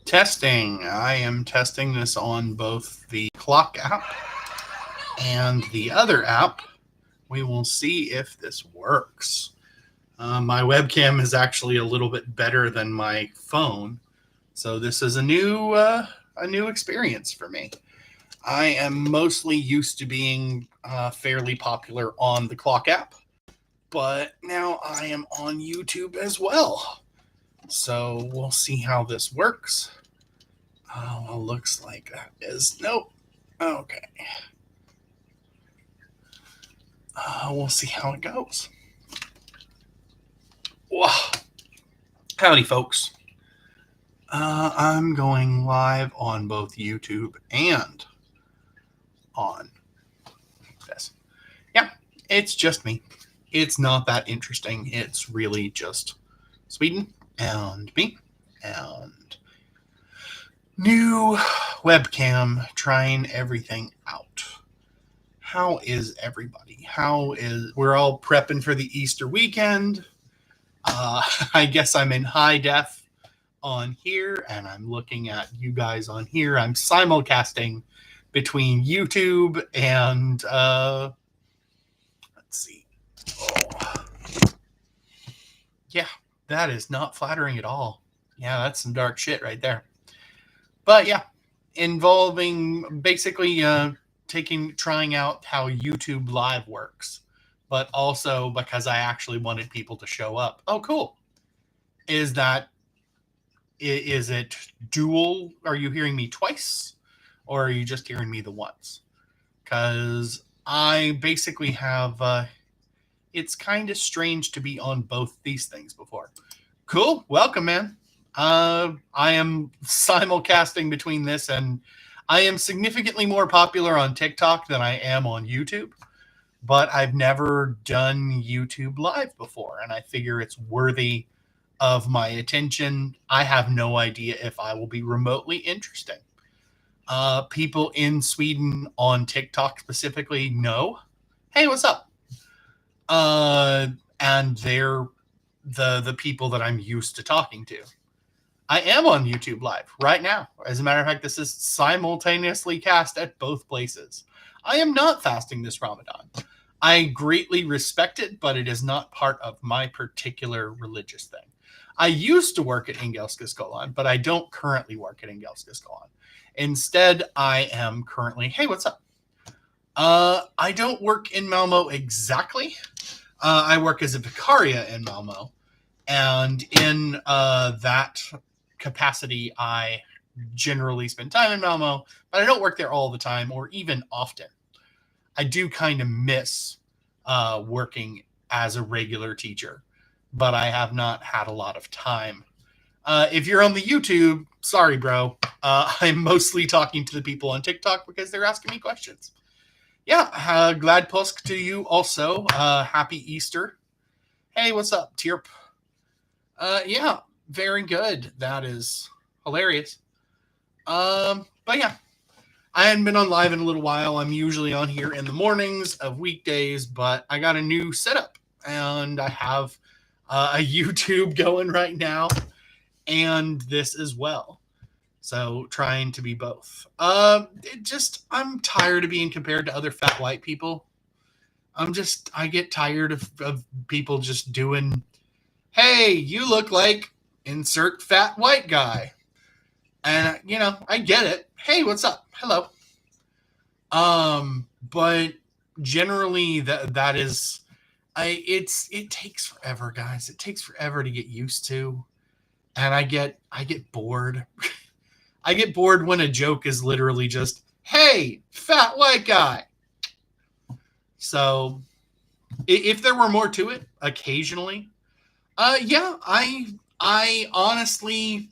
Testing. I am testing this on both the clock app and the other app. We will see if this works. My webcam is actually a little bit better than my phone, so this is a new experience for me. I am mostly used to being fairly popular on the clock app, but now I am on YouTube as well. So we'll see how this works. Well, looks like that is nope. Okay. We'll see how it goes. Wow. Howdy, folks. I'm going live on both YouTube and on this. Yeah, it's just me. It's not that interesting. It's really just Sweden and me and new webcam trying everything out. How is everybody? We're all prepping for the Easter weekend. I guess I'm in high def on here and I'm looking at you guys on here. I'm simulcasting between YouTube and let's see. Oh. Yeah, that is not flattering at all. Yeah, that's some dark shit right there. But yeah, involving basically trying out how YouTube Live works, but also because I actually wanted people to show up. Oh, cool. Is it dual? Are you hearing me twice, or are you just hearing me the once? Because I basically have. It's kind of strange to be on both these things before. Cool. Welcome, man. I am simulcasting between this, and I am significantly more popular on TikTok than I am on YouTube, but I've never done YouTube Live before, and I figure it's worthy of my attention. I have no idea if I will be remotely interesting. People in Sweden on TikTok specifically know, hey, what's up? And they're the people that I'm used to talking to. I am on YouTube Live right now. As a matter of fact, this is simultaneously cast at both places. I am not fasting this Ramadan. I greatly respect it, but it is not part of my particular religious thing. I used to work at Ingelskaskolan, but I don't currently work at Ingelskaskolan. Instead, I am currently, hey, what's up? I don't work in Malmo exactly. I work as a vicaria in Malmo. And in that capacity, I generally spend time in Malmo, but I don't work there all the time or even often. I do kind of miss working as a regular teacher, but I have not had a lot of time. If you're on the YouTube, sorry, bro. I'm mostly talking to the people on TikTok because they're asking me questions. Yeah, glad Påsk to you also. Happy Easter. Hey, what's up, Tierp? Yeah, very good. That is hilarious. But yeah, I hadn't been on live in a little while. I'm usually on here in the mornings of weekdays, but I got a new setup and I have a YouTube going right now and this as well. So trying to be both. I'm tired of being compared to other fat white people. I get tired of people just doing, hey, you look like insert fat white guy. And, I get it. Hey, what's up? Hello. But generally that is, it takes forever, guys. It takes forever to get used to. And I get bored. I get bored when a joke is literally just, hey, fat white guy. So if there were more to it, occasionally, yeah, I honestly,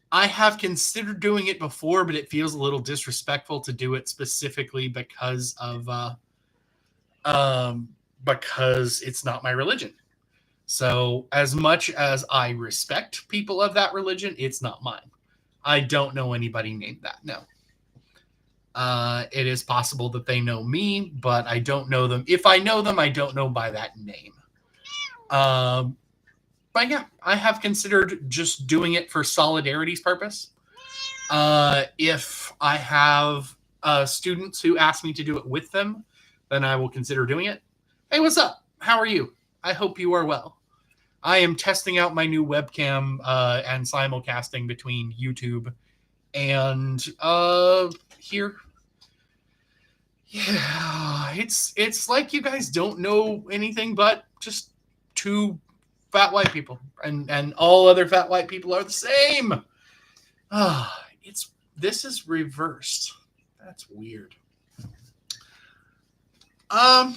I have considered doing it before, but it feels a little disrespectful to do it specifically because it's not my religion. So as much as I respect people of that religion, it's not mine. I don't know anybody named that. No. It is possible that they know me, but I don't know them. If I know them, I don't know by that name. But yeah, I have considered just doing it for solidarity's purpose. If I have students who ask me to do it with them, then I will consider doing it. Hey, what's up? How are you? I hope you are well. I am testing out my new webcam and simulcasting between YouTube and here. Yeah, it's like you guys don't know anything but just two fat white people, and all other fat white people are the same. It's this is reversed. That's weird. Um,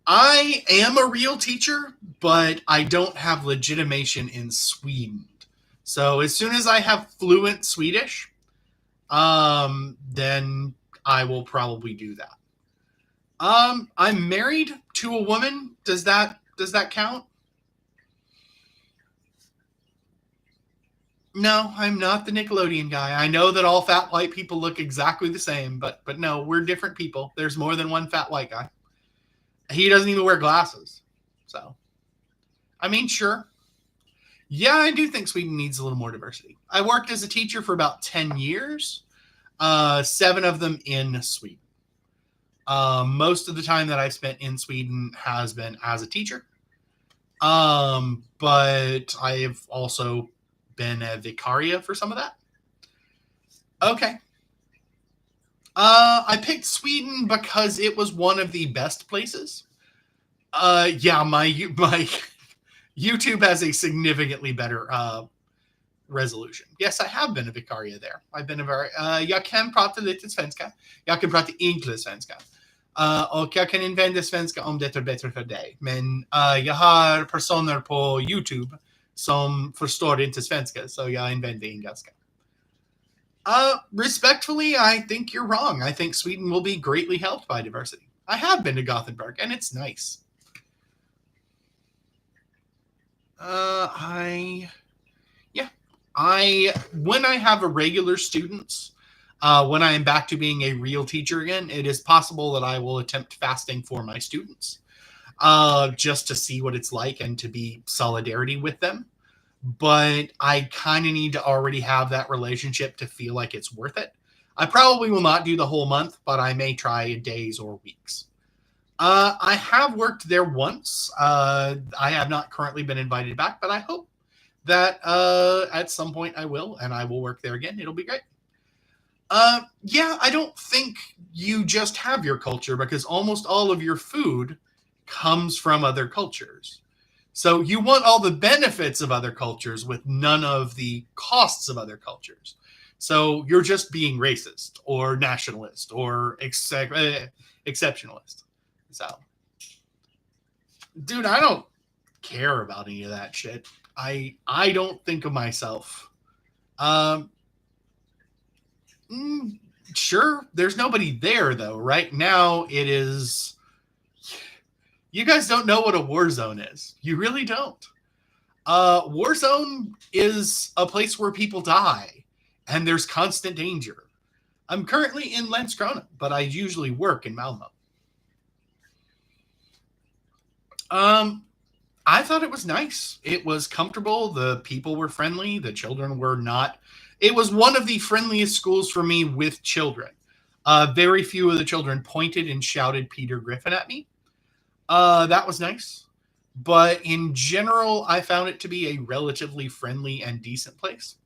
I am a real teacher, but I don't have legitimation in Sweden. So as soon as I have fluent Swedish, then I will probably do that. I'm married to a woman. Does that count? No, I'm not the Nickelodeon guy. I know that all fat white people look exactly the same, but no, we're different people. There's more than one fat white guy. He doesn't even wear glasses. So, I mean, sure. Yeah, I do think Sweden needs a little more diversity. I worked as a teacher for about 10 years, 7 of them in Sweden. Most of the time that I've spent in Sweden has been as a teacher. But I've also been a vicaria for some of that. Okay. I picked Sweden because it was one of the best places. Yeah, my YouTube has a significantly better resolution. Yes, I have been a vicaria there. I've been a very... jag kan prata lite svenska. Jag kan prata inte svenska. Och jag kan invända svenska om det är bättre för dig. Men jag har personer på YouTube som förstår inte svenska, så jag använder engelska. Respectfully, I think you're wrong. I think Sweden will be greatly helped by diversity. I have been to Gothenburg, and it's nice. When I have a regular students, when I am back to being a real teacher again, it is possible that I will attempt fasting for my students, just to see what it's like and to be solidarity with them. But I kind of need to already have that relationship to feel like it's worth it. I probably will not do the whole month, but I may try days or weeks. I have worked there once. I have not currently been invited back, but I hope that at some point I will, and I will work there again. It'll be great. Yeah, I don't think you just have your culture, because almost all of your food comes from other cultures. So you want all the benefits of other cultures with none of the costs of other cultures. So you're just being racist or nationalist or exceptionalist. So, dude, I don't care about any of that shit. I don't think of myself. Um, sure, there's nobody there though. Right now, it is. You guys don't know what a war zone is. You really don't. War zone is a place where people die, and there's constant danger. I'm currently in Landskrona, but I usually work in Malmo. I thought it was nice. It was comfortable. The people were friendly. The children were not. It was one of the friendliest schools for me with children. Very few of the children pointed and shouted Peter Griffin at me. That was nice. But in general, I found it to be a relatively friendly and decent place.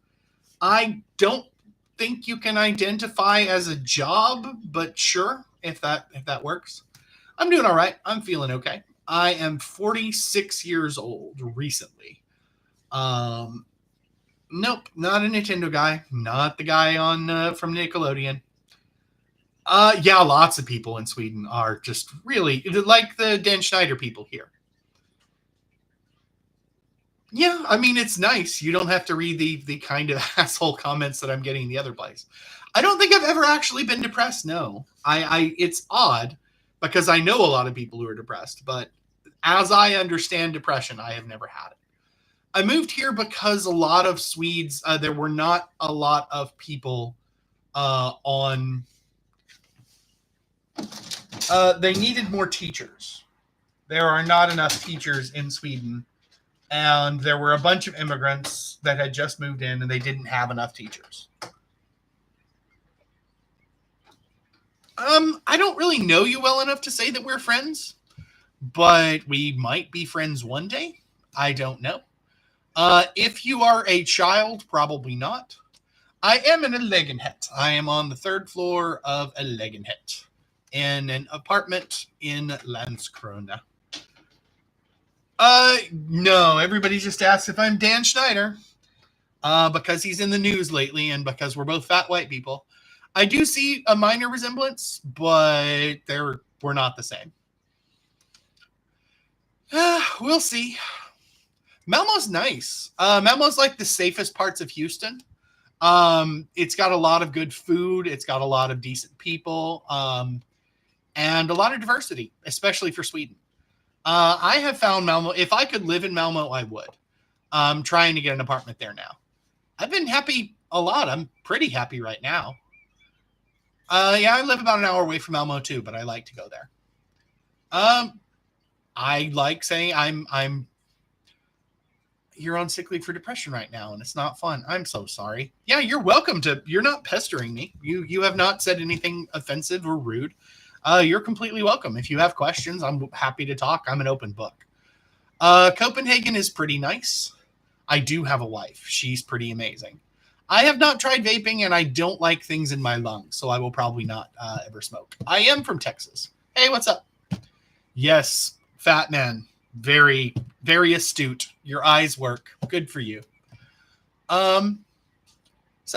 I don't think you can identify as a job, but sure, if that works. I'm doing all right. I'm feeling okay. I am 46 years old recently. Nope, not a Nintendo guy. Not the guy on from Nickelodeon. Yeah, lots of people in Sweden are just really like the Dan Schneider people here. Yeah, I mean, it's nice. You don't have to read the kind of asshole comments that I'm getting the other place. I don't think I've ever actually been depressed. No, I it's odd because I know a lot of people who are depressed, but as I understand depression, I have never had it. I moved here because a lot of Swedes, there were not a lot of people on. They needed more teachers. There are not enough teachers in Sweden, and there were a bunch of immigrants that had just moved in, and they didn't have enough teachers. I don't really know you well enough to say that we're friends, but we might be friends one day. I don't know. If you are a child, probably not. I am in a Legenhet. I am on the 3rd floor of a Legenhet in an apartment in Landskrona. No, everybody just asks if I'm Dan Schneider, because he's in the news lately and because we're both fat white people. I do see a minor resemblance, but we're not the same. We'll see. Malmo's nice. Malmo's like the safest parts of Houston. It's got a lot of good food. It's got a lot of decent people, and a lot of diversity, especially for Sweden. I have found Malmo. If I could live in Malmo, I would. I'm trying to get an apartment there now. I've been happy a lot. I'm pretty happy right now. Yeah, I live about an hour away from Malmo too, but I like to go there. I like saying I'm you're on sick leave for depression right now, and it's not fun. I'm so sorry. Yeah, you're welcome to. You're not pestering me. You have not said anything offensive or rude. You're completely welcome. If you have questions, I'm happy to talk. I'm an open book. Copenhagen is pretty nice. I do have a wife. She's pretty amazing. I have not tried vaping, and I don't like things in my lungs, so I will probably not ever smoke. I am from Texas. Hey, what's up? Yes, fat man. Very, very astute. Your eyes work. Good for you. So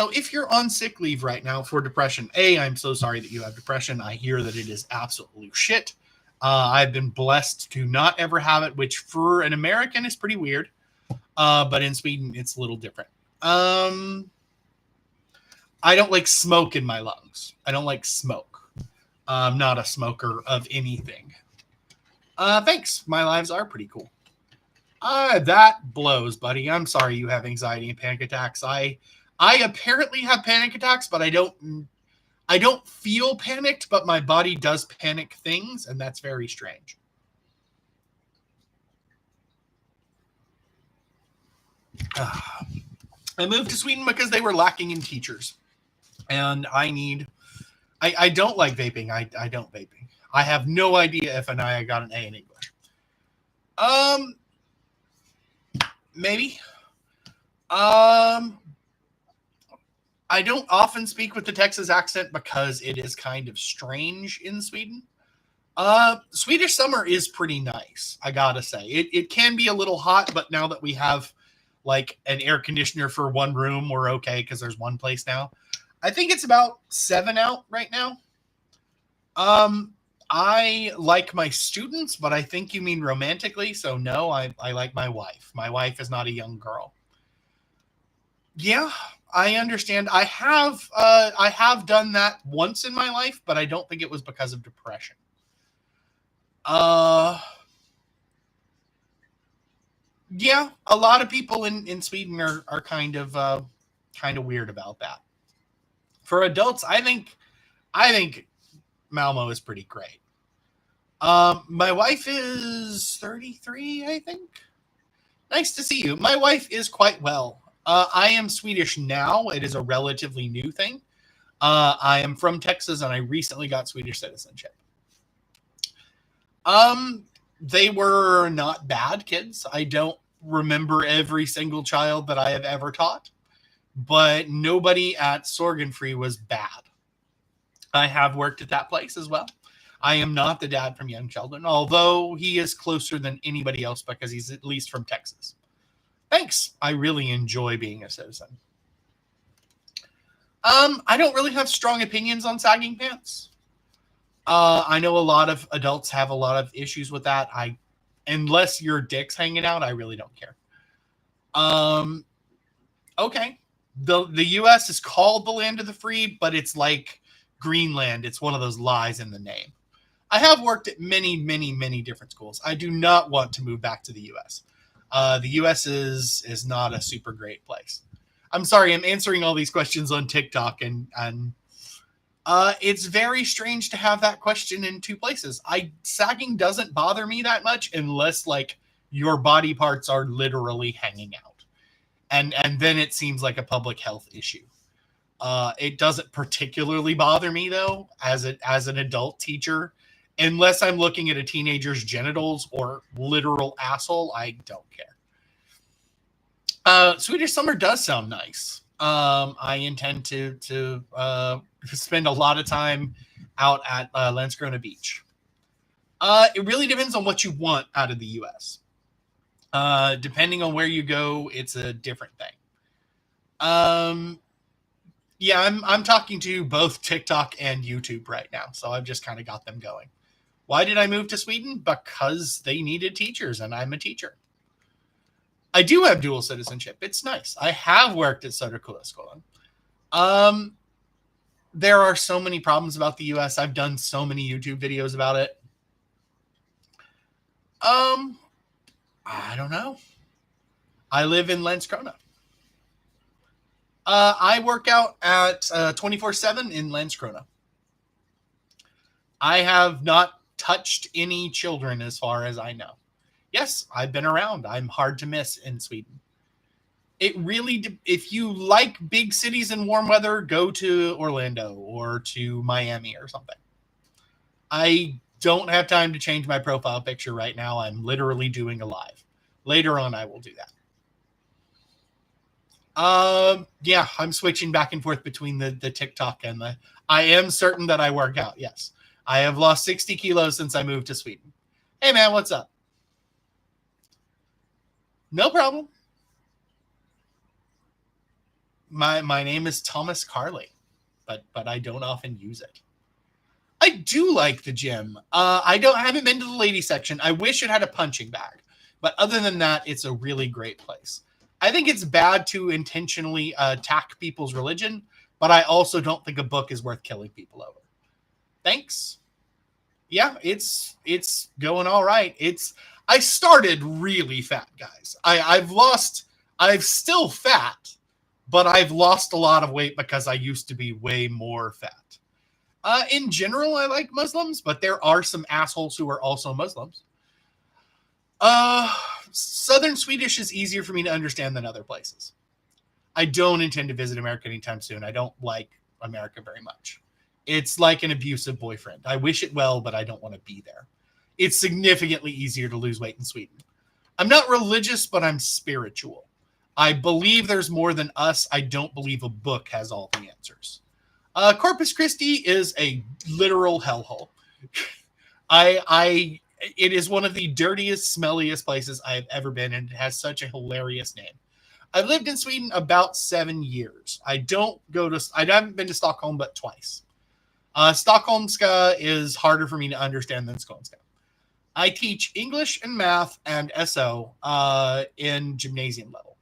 if you're on sick leave right now for depression, I'm so sorry that you have depression. I hear that it is absolutely shit. I've been blessed to not ever have it, which for an American is pretty weird. But in Sweden, it's a little different. I don't like smoke in my lungs. I don't like smoke. I'm not a smoker of anything. Thanks. My lives are pretty cool. That blows, buddy. I'm sorry you have anxiety and panic attacks. I apparently have panic attacks, but I don't feel panicked, but my body does panic things, and that's very strange. I moved to Sweden because they were lacking in teachers, and I don't like vaping. I don't vaping. I have no idea if Anaya got an A in English. Maybe. I don't often speak with the Texas accent because it is kind of strange in Sweden. Swedish summer is pretty nice, I gotta say. It can be a little hot, but now that we have like an air conditioner for one room, we're okay because there's one place now. I think it's about 7 out right now. I like my students, but I think you mean romantically. So no, I like my wife. My wife is not a young girl. Yeah, I understand. I have done that once in my life, but I don't think it was because of depression. Yeah, a lot of people in Sweden are kind of weird about that. For adults, I think Malmo is pretty great. My wife is 33, I think. Nice to see you. My wife is quite well. I am Swedish now. It is a relatively new thing. I am from Texas, and I recently got Swedish citizenship. They were not bad kids. I don't remember every single child that I have ever taught, but nobody at Sorgenfree was bad. I have worked at that place as well. I am not the dad from Young Sheldon, although he is closer than anybody else because he's at least from Texas. Thanks. I really enjoy being a citizen. I don't really have strong opinions on sagging pants. I know a lot of adults have a lot of issues with that. Unless your dick's hanging out, I really don't care. Okay. The U.S. is called the land of the free, but it's like Greenland. It's one of those lies in the name. I have worked at many, many, many different schools. I do not want to move back to the U.S. The U.S. is not a super great place. I'm sorry, I'm answering all these questions on TikTok, and it's very strange to have that question in two places. Sagging doesn't bother me that much unless like your body parts are literally hanging out. And then it seems like a public health issue. It doesn't particularly bother me though, as an adult teacher, unless I'm looking at a teenager's genitals or literal asshole. I don't care. Swedish summer does sound nice. I intend to spend a lot of time out at Landskrona Beach. It really depends on what you want out of the U.S. Depending on where you go, it's a different thing. Yeah, I'm talking to both TikTok and YouTube right now, so I've just kind of got them going. Why did I move to Sweden? Because they needed teachers, and I'm a teacher. I do have dual citizenship. It's nice. I have worked at Söderkullaskolan. There are so many problems about the U.S. I've done so many YouTube videos about it. I don't know. I live in Landskrona. I work out at 24/7 in Landskrona. I have not touched any children as far as I know. Yes, I've been around. I'm hard to miss in Sweden. It really, if you like big cities and warm weather, go to Orlando or to Miami or something. I don't have time to change my profile picture right now. I'm literally doing a live. Later on, I will do that. Yeah, I'm switching back and forth between the TikTok and the. I am certain that I work out. Yes, I have lost 60 kilos since I moved to Sweden. Hey, man, what's up? No problem. My name is Thomas Carley, but I don't often use it. I do like the gym. I haven't been to the ladies section. I wish it had a punching bag, but other than that, it's a really great place. I think it's bad to intentionally attack people's religion, but I also don't think a book is worth killing people over. Thanks. Yeah, it's going all right. I started really fat, guys. I've still fat, but I've lost a lot of weight because I used to be way more fat. In general, I like Muslims, but there are some assholes who are also Muslims. Southern Swedish is easier for me to understand than other places. I don't intend to visit America anytime soon. I don't like America very much. It's like an abusive boyfriend. I wish it well, but I don't want to be there. It's significantly easier to lose weight in Sweden. I'm not religious, but I'm spiritual. I believe there's more than us. I don't believe a book has all the answers. Corpus Christi is a literal hellhole. It is one of the dirtiest, smelliest places I have ever been, and it has such a hilarious name. I've lived in Sweden about 7 years. I haven't been to Stockholm but twice. Stockholmska is harder for me to understand than Skånska. I teach English and math and SO in gymnasium level.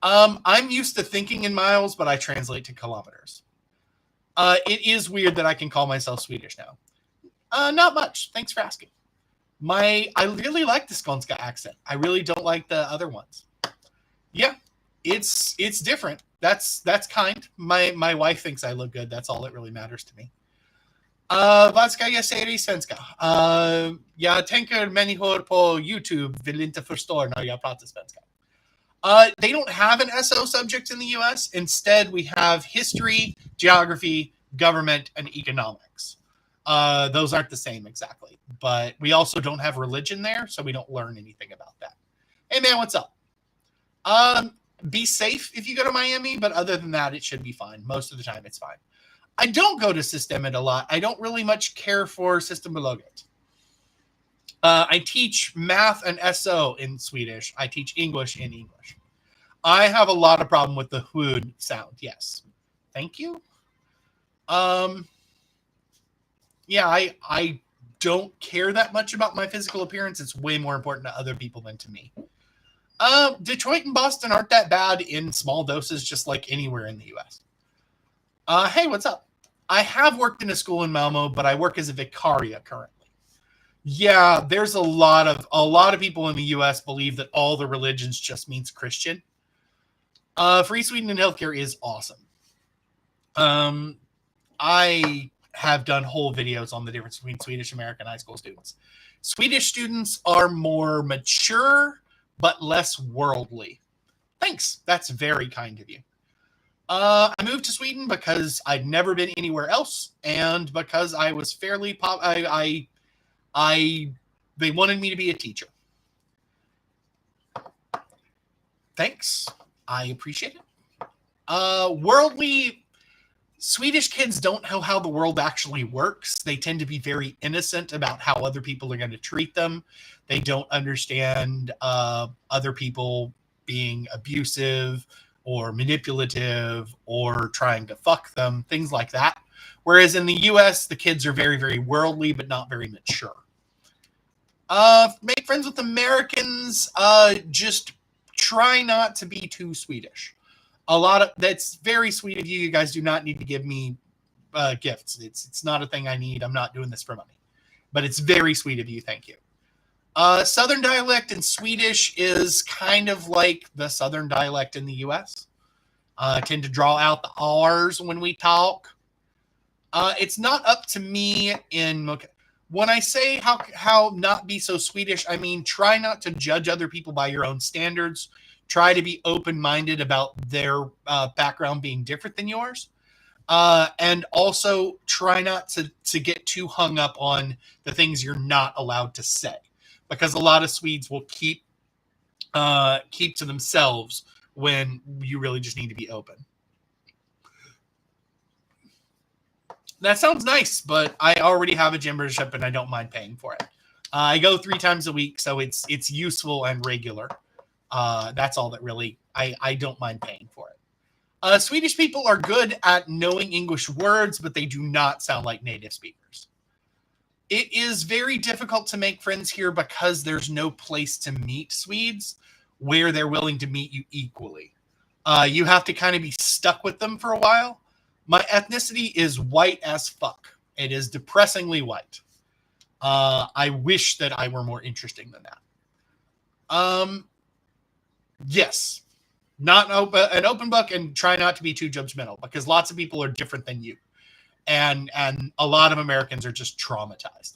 I'm used to thinking in miles, but I translate to kilometers. It is weird that I can call myself Swedish now. Not much. Thanks for asking. I really like the Skånska accent. I really don't like the other ones. Yeah, it's different. That's kind. My wife thinks I look good. That's all that really matters to me. Vad ska jag säga i svenska? Jag tänker människor på YouTube vill inte förstå när jag pratar svenska. They don't have an SO subject in the US. Instead, we have history, geography, government, and economics. Those aren't the same exactly, but we also don't have religion there, so we don't learn anything about that. Hey, man, what's up? Be safe if you go to Miami, but other than that, it should be fine. Most of the time, it's fine. I don't go to Systemet a lot. I don't really much care for Systembolaget. I teach math and SO in Swedish. I teach English in English. I have a lot of problem with the hood sound. Yes. Thank you. Yeah, I don't care that much about my physical appearance. It's way more important to other people than to me. Detroit and Boston aren't that bad in small doses, just like anywhere in the U.S. Hey, what's up? I have worked in a school in Malmo, but I work as a vicaria currently. Yeah, there's a lot of people in the U.S. believe that all the religions just means Christian. Free Sweden in healthcare is awesome. I have done whole videos on the difference between Swedish American high school students. Swedish students are more mature, but less worldly. Thanks. That's very kind of you. I moved to Sweden because I'd never been anywhere else, and because I was fairly they wanted me to be a teacher. Thanks. I appreciate it. Worldly, Swedish kids don't know how the world actually works. They tend to be very innocent about how other people are going to treat them. They don't understand other people being abusive or manipulative or trying to fuck them, things like that. Whereas in the US, the kids are very, very worldly, but not very mature. Make friends with Americans. Just try not to be too Swedish. That's very sweet of you. You guys do not need to give me gifts. It's not a thing I need. I'm not doing this for money, but it's very sweet of you. Thank you. Southern dialect in Swedish is kind of like the Southern dialect in the U.S. I tend to draw out the R's when we talk. It's not up to me when I say how not be so Swedish, I mean try not to judge other people by your own standards. Try to be open-minded about their background being different than yours. And also try not to get too hung up on the things you're not allowed to say. Because a lot of Swedes will keep to themselves when you really just need to be open. That sounds nice, but I already have a gym membership and I don't mind paying for it. I go 3 times a week, so it's useful and regular. That's all that really, I don't mind paying for it. Swedish people are good at knowing English words, but they do not sound like native speakers. It is very difficult to make friends here because there's no place to meet Swedes where they're willing to meet you equally. You have to kind of be stuck with them for a while. My ethnicity is white as fuck. It is depressingly white. I wish that I were more interesting than that. Yes. Not an open book, and try not to be too judgmental because lots of people are different than you. And a lot of Americans are just traumatized.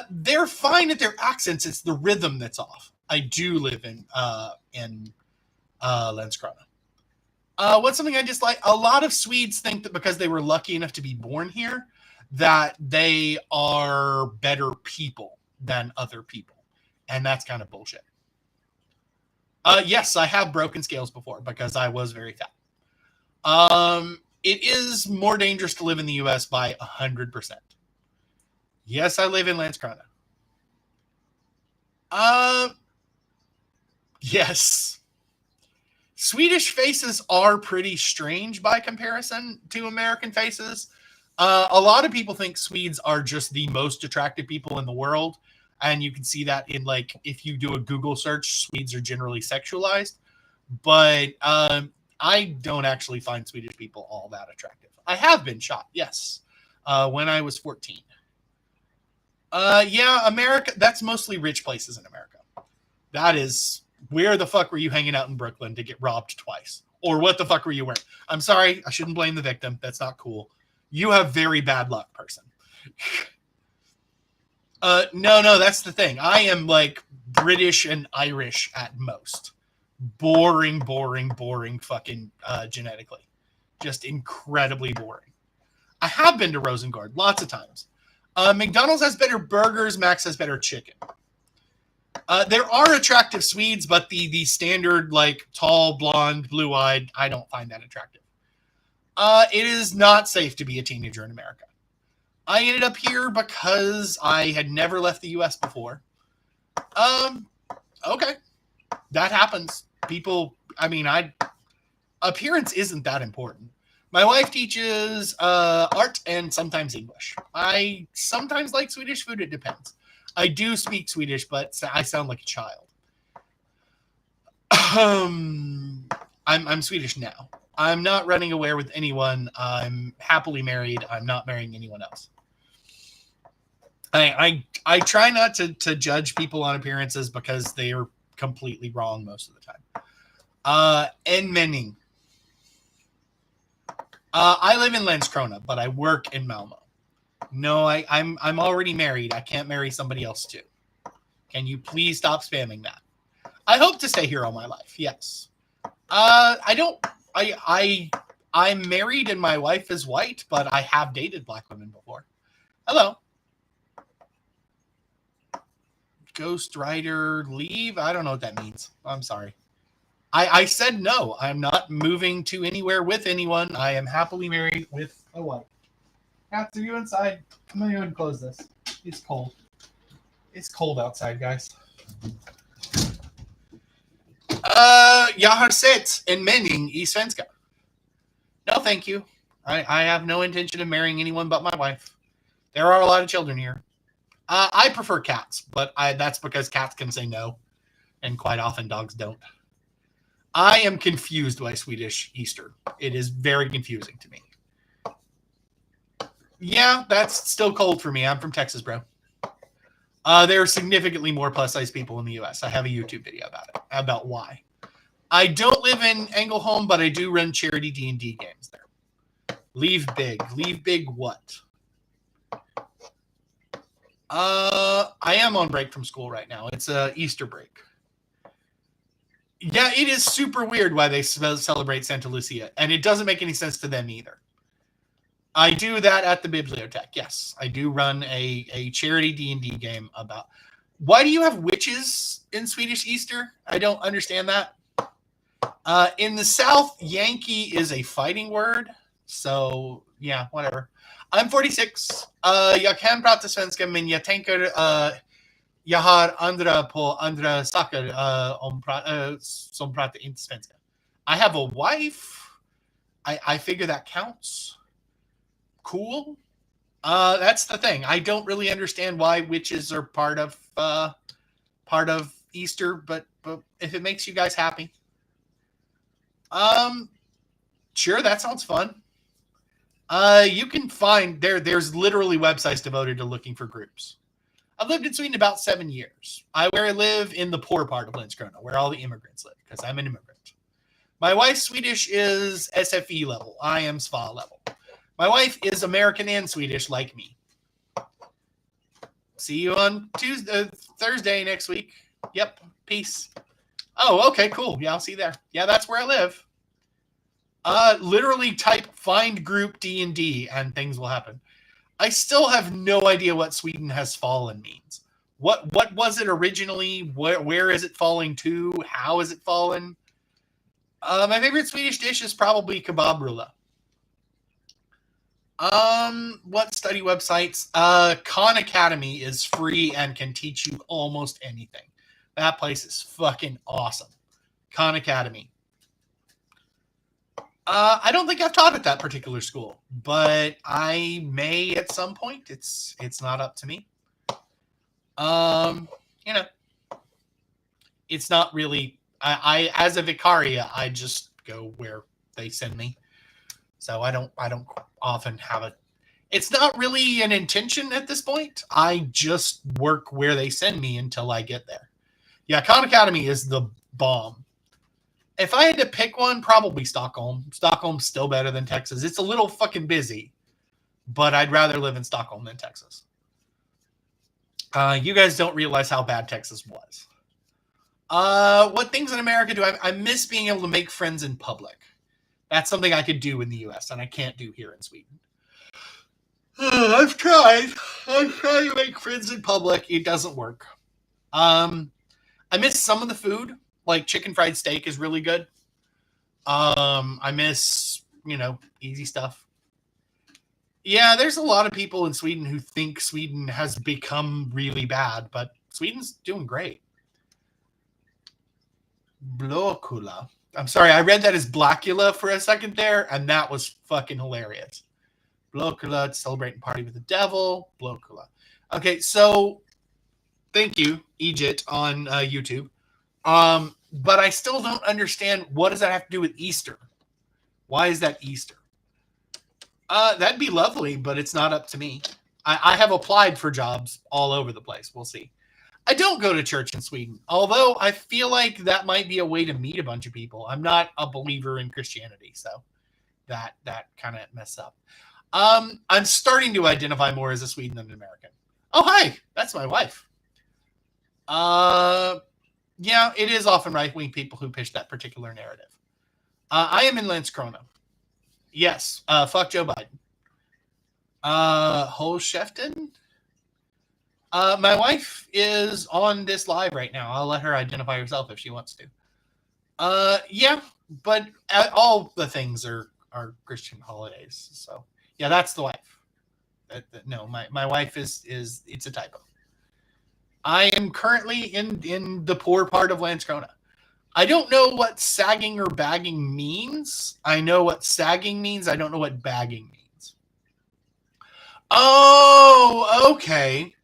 They're fine at their accents. It's the rhythm that's off. I do live in Landskrona. What's something I dislike? A lot of Swedes think that because they were lucky enough to be born here, that they are better people than other people. And that's kind of bullshit. Yes, I have broken scales before because I was very fat. It is more dangerous to live in the U.S. by 100%. Yes, I live in Landskrona. Yes. Swedish faces are pretty strange by comparison to American faces. A lot of people think Swedes are just the most attractive people in the world. And you can see that in, like, if you do a Google search, Swedes are generally sexualized. But I don't actually find Swedish people all that attractive. I have been shot, yes, when I was 14. Yeah, America, that's mostly rich places in America. That is, where the fuck were you hanging out in Brooklyn to get robbed twice? Or what the fuck were you wearing? I'm sorry, I shouldn't blame the victim. That's not cool. You have very bad luck, person. No, that's the thing. I am like British and Irish at most. Boring fucking genetically. Just incredibly boring. I have been to Rosengård lots of times. McDonald's has better burgers. Max has better chicken. There are attractive Swedes, but the standard, like, tall, blonde, blue-eyed, I don't find that attractive. It is not safe to be a teenager in America. I ended up here because I had never left the U.S. before. Okay. That happens. People, appearance isn't that important. My wife teaches art and sometimes English. I sometimes like Swedish food. It depends. I do speak Swedish, but I sound like a child. I'm Swedish now. I'm not running away with anyone. I'm happily married. I'm not marrying anyone else. I try not to judge people on appearances because they are completely wrong most of the time. Enmening. I live in Landskrona, but I work in Malmo. No, I'm already married. I can't marry somebody else too. Can you please stop spamming that? I hope to stay here all my life. Yes. I don't. I'm married and my wife is white, but I have dated black women before. Hello. Ghost Rider leave? I don't know what that means. I'm sorry. I said no. I'm not moving to anywhere with anyone. I am happily married with a wife. Cats, are you inside? I'm gonna go and close this. It's cold. It's cold outside, guys. Jag har sett en mening I svenska. No, thank you. I have no intention of marrying anyone but my wife. There are a lot of children here. I prefer cats, but that's because cats can say no, and quite often dogs don't. I am confused by Swedish Easter. It is very confusing to me. Yeah, that's still cold for me. I'm from Texas, bro. There are significantly more plus-size people in the U.S. I have a YouTube video about it, about why. I don't live in Ängelholm, but I do run charity D&D games there. Leave big. Leave big what? I am on break from school right now. It's a Easter break. Yeah, it is super weird why they celebrate Santa Lucia, and it doesn't make any sense to them either. I do that at the bibliothek. Yes, I do run a charity D&D game about. Why do you have witches in Swedish Easter? I don't understand that. In the South, Yankee is a fighting word. So, yeah, whatever. I'm 46. Jag kan prata svenska, men jag tänker jag har andra på andra saker som pratar inte svenska. I have a wife. I figure that counts. Cool. That's the thing. I don't really understand why witches are part of Easter, but if it makes you guys happy, sure, that sounds fun. You can find there's literally websites devoted to looking for groups. I've lived in Sweden about 7 years. Where I live in the poor part of Landskrona, where all the immigrants live, because I'm an immigrant. My wife's Swedish is SFE level. I am SFA level. My wife is American and Swedish, like me. See you on Thursday next week. Yep. Peace. Oh, okay, cool. Yeah, I'll see you there. Yeah, that's where I live. Literally type find group D&D and things will happen. I still have no idea what Sweden has fallen means. What was it originally? Where is it falling to? How is it fallen? My favorite Swedish dish is probably kebabrulle. What study websites? Khan Academy is free and can teach you almost anything. That place is fucking awesome. Khan Academy. I don't think I've taught at that particular school, but I may at some point. It's not up to me. It's not really. I as a vicaria, I just go where they send me. So I don't often have a. It's not really an intention at this point. I just work where they send me until I get there. Yeah, Khan Academy is the bomb. If I had to pick one, probably Stockholm. Stockholm's still better than Texas. It's a little fucking busy, but I'd rather live in Stockholm than Texas. You guys don't realize how bad Texas was. What things in America do I miss being able to make friends in public. That's something I could do in the U.S. and I can't do here in Sweden. I've tried to make friends in public. It doesn't work. I miss some of the food. Like chicken fried steak is really good. I miss, easy stuff. Yeah, there's a lot of people in Sweden who think Sweden has become really bad, but Sweden's doing great. Blåkulla. I'm sorry, I read that as Blackula for a second there, and that was fucking hilarious. Blåkulla, celebrate and party with the devil. Blåkulla. Okay, so thank you, Egypt, on YouTube. But I still don't understand, what does that have to do with Easter? Why is that Easter? That'd be lovely, but it's not up to me. I have applied for jobs all over the place. We'll see. I don't go to church in Sweden, although I feel like that might be a way to meet a bunch of people. I'm not a believer in Christianity, so that kind of mess up. I'm starting to identify more as a Swede than an American. Oh, hi, that's my wife. Yeah, it is often right-wing people who pitch that particular narrative. I am in Landskrona. Yes, fuck Joe Biden. Holshefton? My wife is on this live right now. I'll let her identify herself if she wants to. Yeah, but all the things are Christian holidays. So yeah, that's the wife. No, my wife is it's a typo. I am currently in the poor part of Landskrona. I don't know what sagging or bagging means. I know what sagging means. I don't know what bagging means. Oh, okay.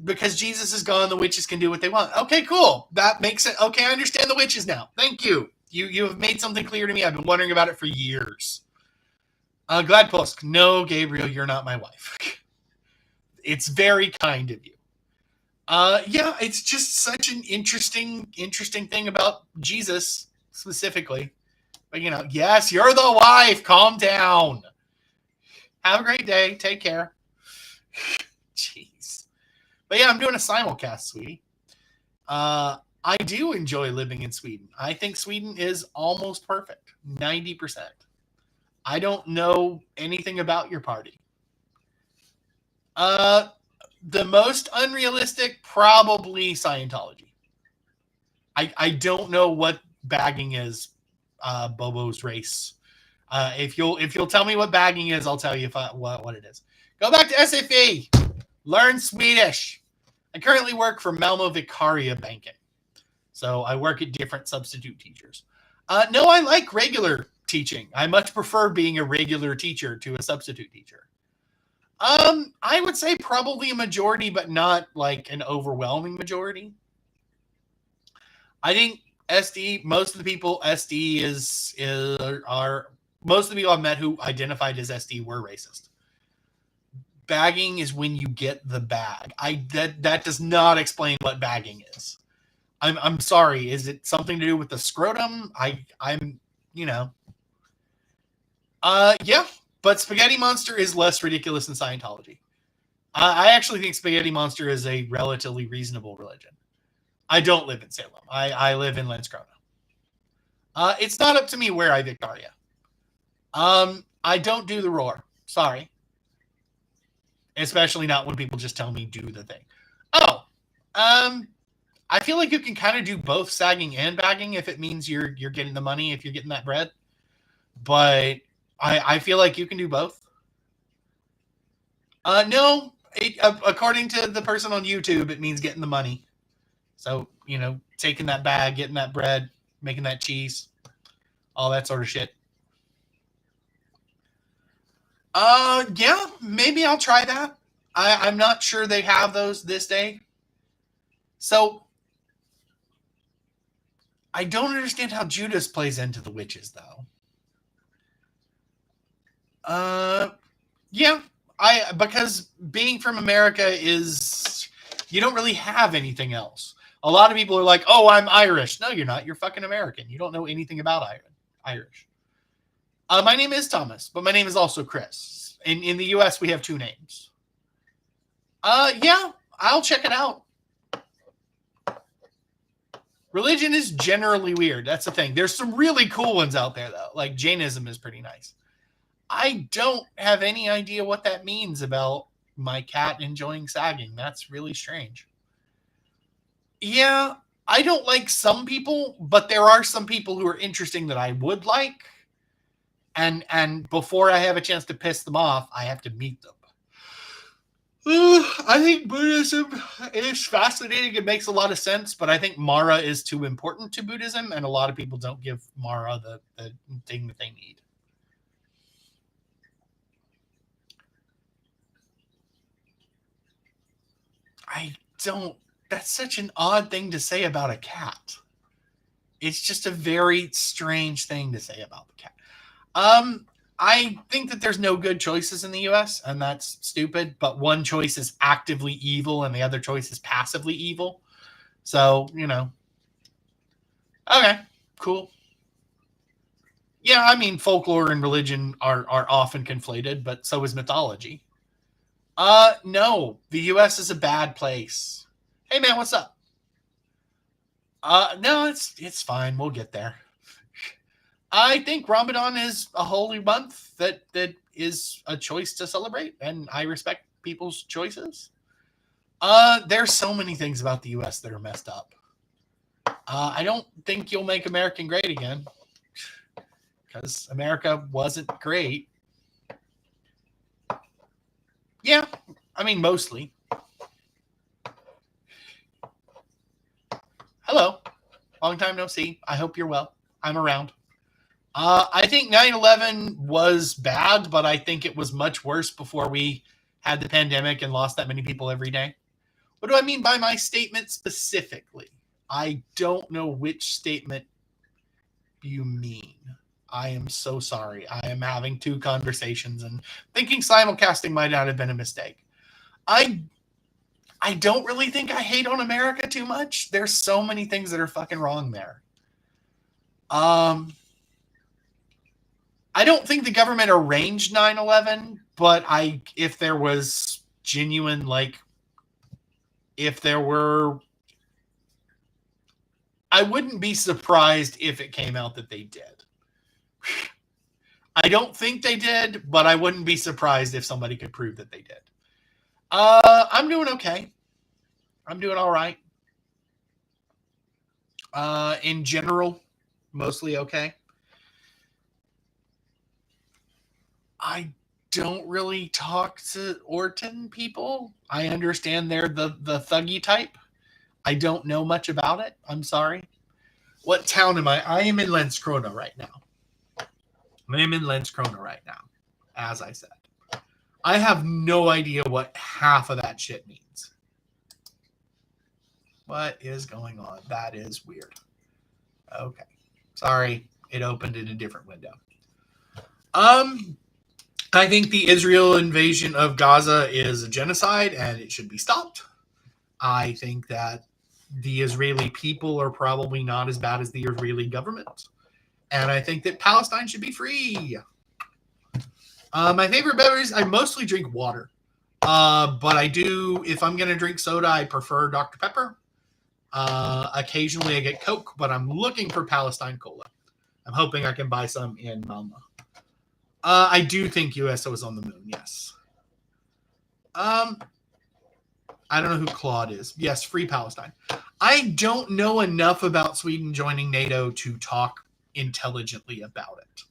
Because Jesus is gone, the witches can do what they want. Okay, cool. That makes it okay. I understand the witches now. Thank you. You have made something clear to me. I've been wondering about it for years. Glad Post. No, Gabriel, you're not my wife. It's very kind of you. Yeah, it's just such an interesting thing about Jesus specifically. But yes, you're the wife. Calm down. Have a great day. Take care. Jeez. But yeah, I'm doing a simulcast, sweetie. I do enjoy living in Sweden. I think Sweden is almost perfect. 90%. I don't know anything about your party. The most unrealistic, probably Scientology. I don't know what bagging is, Bobo's race. If you'll tell me what bagging is, I'll tell you what it is. Go back to SFE. Learn Swedish. I currently work for Malmo Vicaria Banken. So I work at different substitute teachers. No, I like regular teaching. I much prefer being a regular teacher to a substitute teacher. I would say probably a majority, but not like an overwhelming majority. I think SD, most of the people SD are most of the people I've met who identified as SD were racist. Bagging is when you get the bag. That does not explain what bagging is. I'm sorry. Is it something to do with the scrotum? I'm yeah. But Spaghetti Monster is less ridiculous than Scientology. I actually think Spaghetti Monster is a relatively reasonable religion. I don't live in Salem. I live in Landskrona. It's not up to me where I Victoria. I don't do the roar. Sorry. Especially not when people just tell me do the thing. Oh, I feel like you can kind of do both sagging and bagging if it means you're getting the money, if you're getting that bread. But I feel like you can do both. No, according to the person on YouTube, it means getting the money. So, taking that bag, getting that bread, making that cheese, all that sort of shit. Yeah, maybe I'll try that. I'm not sure they have those this day. So, I don't understand how Judas plays into the witches, though. Yeah, because being from America is you don't really have anything else. A lot of people are like, "Oh, I'm Irish." No, you're not. You're fucking American. You don't know anything about Irish. My name is Thomas, but my name is also Chris. In the U.S., we have two names. Yeah, I'll check it out. Religion is generally weird. That's the thing. There's some really cool ones out there, though. Like Jainism is pretty nice. I don't have any idea what that means about my cat enjoying sagging. That's really strange. Yeah, I don't like some people, but there are some people who are interesting that I would like. And before I have a chance to piss them off, I have to meet them. I think Buddhism is fascinating. It makes a lot of sense, but I think Mara is too important to Buddhism, and a lot of people don't give Mara the thing that they need. I don't. That's such an odd thing to say about a cat. It's just a very strange thing to say about the cat. I think that there's no good choices in the US, and that's stupid, but one choice is actively evil and the other choice is passively evil. So, Okay, cool. Yeah, I mean, folklore and religion are often conflated, but so is mythology. No, the U.S. is a bad place. Hey, man, what's up? No, it's fine. We'll get there. I think Ramadan is a holy month that is a choice to celebrate, and I respect people's choices. There's so many things about the U.S. that are messed up. I don't think you'll make America great again because America wasn't great. Yeah, I mean, mostly. Hello. Long time no see. I hope you're well. I'm around. I think 9/11 was bad, but I think it was much worse before we had the pandemic and lost that many people every day. What do I mean by my statement specifically? I don't know which statement you mean. I am so sorry. I am having two conversations and thinking simulcasting might not have been a mistake. I I don't really think I hate on America too much. There's so many things that are fucking wrong there. I don't think the government arranged 9/11, but if there was genuine, like, if there were, I wouldn't be surprised if it came out that they did. I don't think they did, but I wouldn't be surprised if somebody could prove that they did. I'm doing okay. I'm doing all right. In general, mostly okay. I don't really talk to Orton people. I understand they're the thuggy type. I don't know much about it. I'm sorry. What town am I? I am in Landskrona right now. I am in Landskrona right now, as I said. I have no idea what half of that shit means. What is going on? That is weird. Okay. Sorry, it opened in a different window. I think the Israel invasion of Gaza is a genocide and it should be stopped. I think that the Israeli people are probably not as bad as the Israeli government. And I think that Palestine should be free. My favorite beverage, I mostly drink water. But I do, if I'm going to drink soda, I prefer Dr. Pepper. Occasionally I get Coke, but I'm looking for Palestine Cola. I'm hoping I can buy some in Malmo. I do think USO is on the moon, yes. I don't know who Claude is. Yes, free Palestine. I don't know enough about Sweden joining NATO to talk intelligently about it.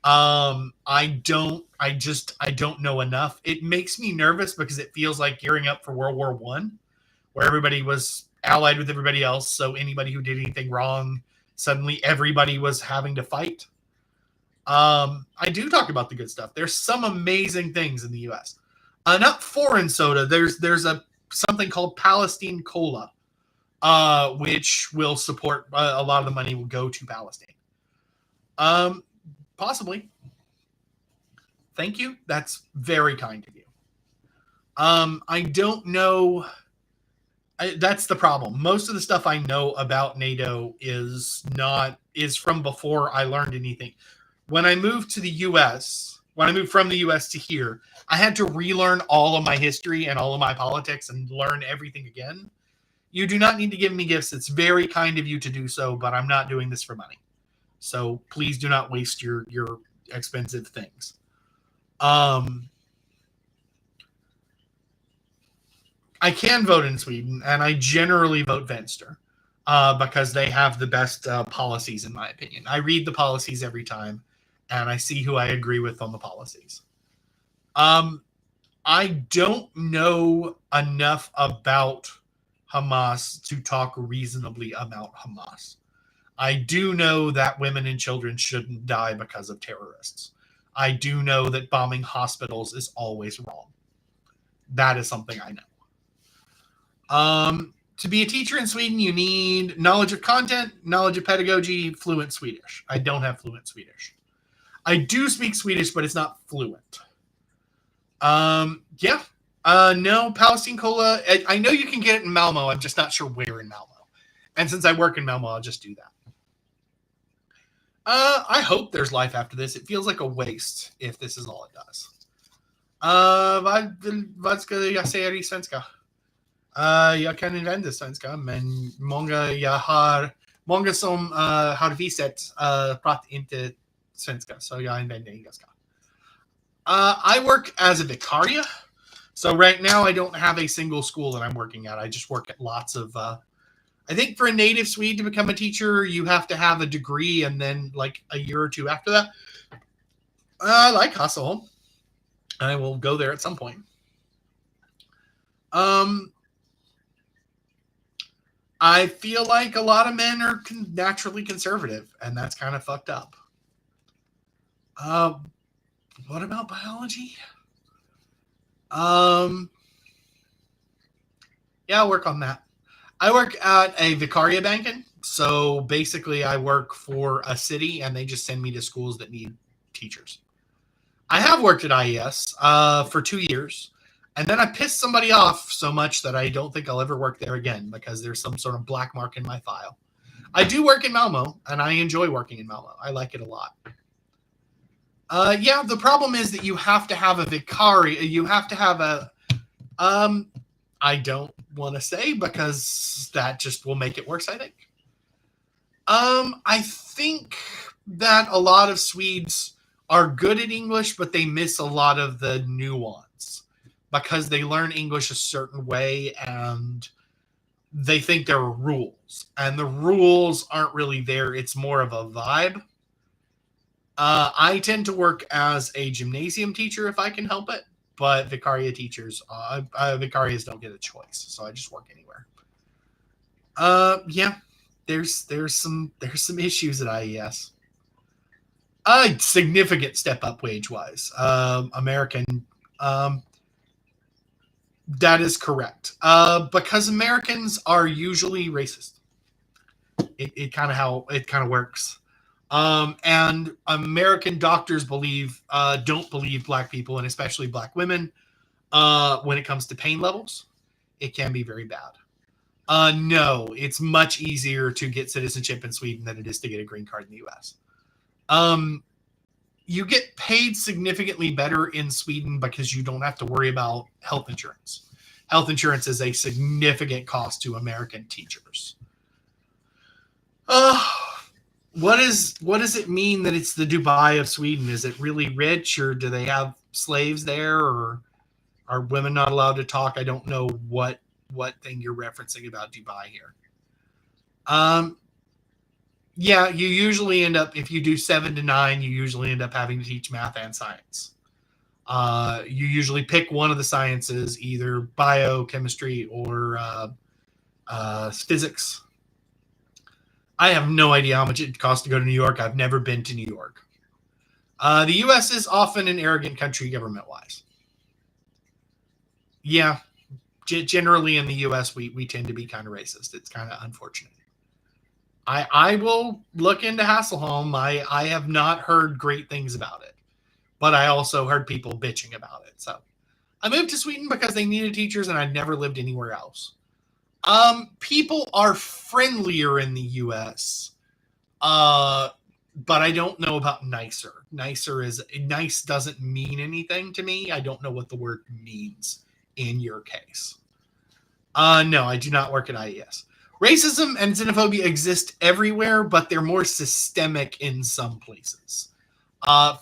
I don't know enough. It makes me nervous because it feels like gearing up for World War One, where everybody was allied with everybody else. So anybody who did anything wrong, suddenly everybody was having to fight. I do talk about the good stuff. There's some amazing things in the U.S. Not foreign soda. There's something called Palestine Cola, which will support a lot of the money will go to Palestine. Possibly. Thank you. That's very kind of you. I don't know. That's the problem. Most of the stuff I know about NATO is from before I learned anything. When I moved to the U.S., when I moved from the U.S. to here, I had to relearn all of my history and all of my politics and learn everything again. You do not need to give me gifts. It's very kind of you to do so, but I'm not doing this for money. So please do not waste your expensive things. I can vote in Sweden, and I generally vote Vänster because they have the best policies, in my opinion. I read the policies every time, and I see who I agree with on the policies. I don't know enough about Hamas to talk reasonably about Hamas. I do know that women and children shouldn't die because of terrorists. I do know that bombing hospitals is always wrong. That is something I know. To be a teacher in Sweden, you need knowledge of content, knowledge of pedagogy, fluent Swedish. I don't have fluent Swedish. I do speak Swedish, but it's not fluent. Yeah. No, Palestine Cola. I know you can get it in Malmo. I'm just not sure where in Malmo. And since I work in Malmo, I'll just do that. I hope there's life after this. It feels like a waste if this is all it does. Vad skulle jag säga i svenska? Jag kan använda svenska, men många som har visat pratar inte svenska, så jag använder engelska. I work as a vicaria. So right now I don't have a single school that I'm working at. I just work at lots of, I think for a native Swede to become a teacher, you have to have a degree and then like a year or two after that. I like Hasselholm. I will go there at some point. I feel like a lot of men are naturally conservative, and that's kind of fucked up. What about biology? Yeah, I'll work on that. I work at a vicaria banking. So basically I work for a city and they just send me to schools that need teachers. I have worked at IES for 2 years. And then I pissed somebody off so much that I don't think I'll ever work there again because there's some sort of black mark in my file. I do work in Malmo and I enjoy working in Malmo. I like it a lot. Yeah, the problem is that you have to have a vicari. You have to have a, I don't want to say because that just will make it worse, I think. I think that a lot of Swedes are good at English, but they miss a lot of the nuance because they learn English a certain way and they think there are rules. And the rules aren't really there. It's more of a vibe. I tend to work as a gymnasium teacher if I can help it, but vicaria teachers, vicarias don't get a choice, so I just work anywhere. Yeah, there's some issues at IES. A significant step up wage wise. American, that is correct. Because Americans are usually racist. It kind of works. And American doctors don't believe black people and especially black women when it comes to pain levels. It can be very bad. No, it's much easier to get citizenship in Sweden than it is to get a green card in the US. You get paid significantly better in Sweden because you don't have to worry about health insurance. Health insurance is a significant cost to American teachers. What does it mean that it's the Dubai of Sweden? Is it really rich, or do they have slaves there, or are women not allowed to talk? I don't know what thing you're referencing about Dubai here. Yeah, you usually end up, if you do 7 to 9, you usually end up having to teach math and science. You usually pick one of the sciences, either biochemistry or physics. I have no idea how much it costs to go to New York. I've never been to New York. The U.S. is often an arrogant country government-wise. Yeah, generally in the U.S. we tend to be kind of racist. It's kind of unfortunate. I will look into Hasselholm. I have not heard great things about it, but I also heard people bitching about it. So I moved to Sweden because they needed teachers, and I never lived anywhere else. People are friendlier in the U.S., but I don't know about nicer. Nice doesn't mean anything to me. I don't know what the word means in your case. No, I do not work at IES. Racism and xenophobia exist everywhere, but they're more systemic in some places.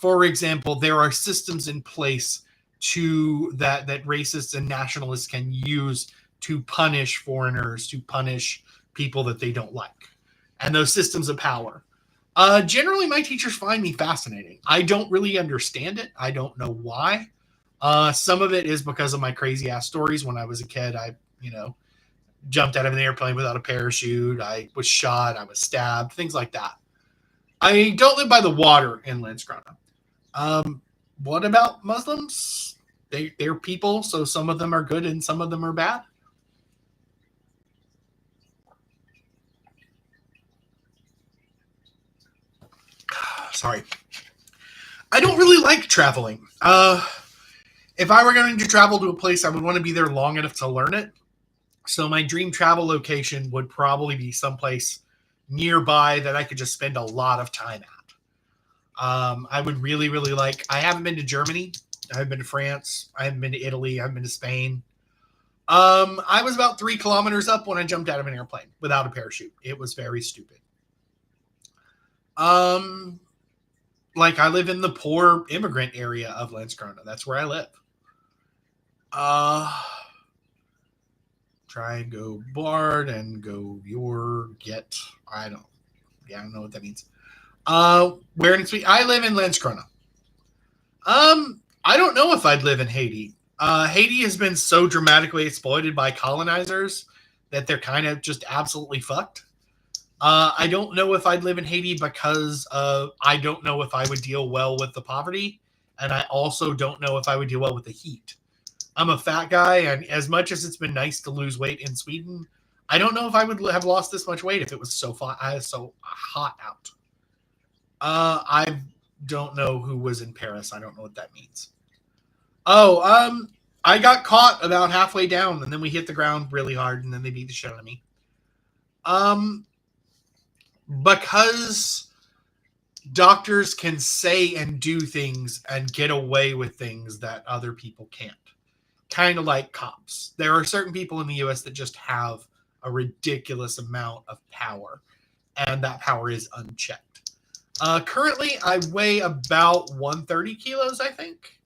For example, there are systems in place that racists and nationalists can use to punish foreigners, to punish people that they don't like. And those systems of power. Generally, my teachers find me fascinating. I don't really understand it. I don't know why. Some of it is because of my crazy ass stories. When I was a kid, I jumped out of an airplane without a parachute. I was shot. I was stabbed. Things like that. I don't live by the water in Landskrona. What about Muslims? They're people, so some of them are good and some of them are bad. Sorry. I don't really like traveling. If I were going to travel to a place, I would want to be there long enough to learn it. So my dream travel location would probably be someplace nearby that I could just spend a lot of time at. I would really, really like. I haven't been to Germany. I haven't been to France. I haven't been to Italy. I haven't been to Spain. I was about 3 kilometers up when I jumped out of an airplane without a parachute. It was very stupid. Like I live in the poor immigrant area of Landskrona. That's where I live. Try and go Bard and go your get. I don't know what that means. Where in Sweden? I live in Landskrona. I don't know if I'd live in Haiti. Haiti has been so dramatically exploited by colonizers that they're kind of just absolutely fucked. I don't know if I'd live in Haiti because I don't know if I would deal well with the poverty, and I also don't know if I would deal well with the heat. I'm a fat guy, and as much as it's been nice to lose weight in Sweden, I don't know if I would have lost this much weight if it was so hot out. I don't know who was in Paris. I don't know what that means. Oh, I got caught about halfway down, and then we hit the ground really hard, and then they beat the shit out of me. Because doctors can say and do things and get away with things that other people can't. Kind of like cops. There are certain people in the US that just have a ridiculous amount of power, and that power is unchecked. Currently, I weigh about 130 kilos, I think.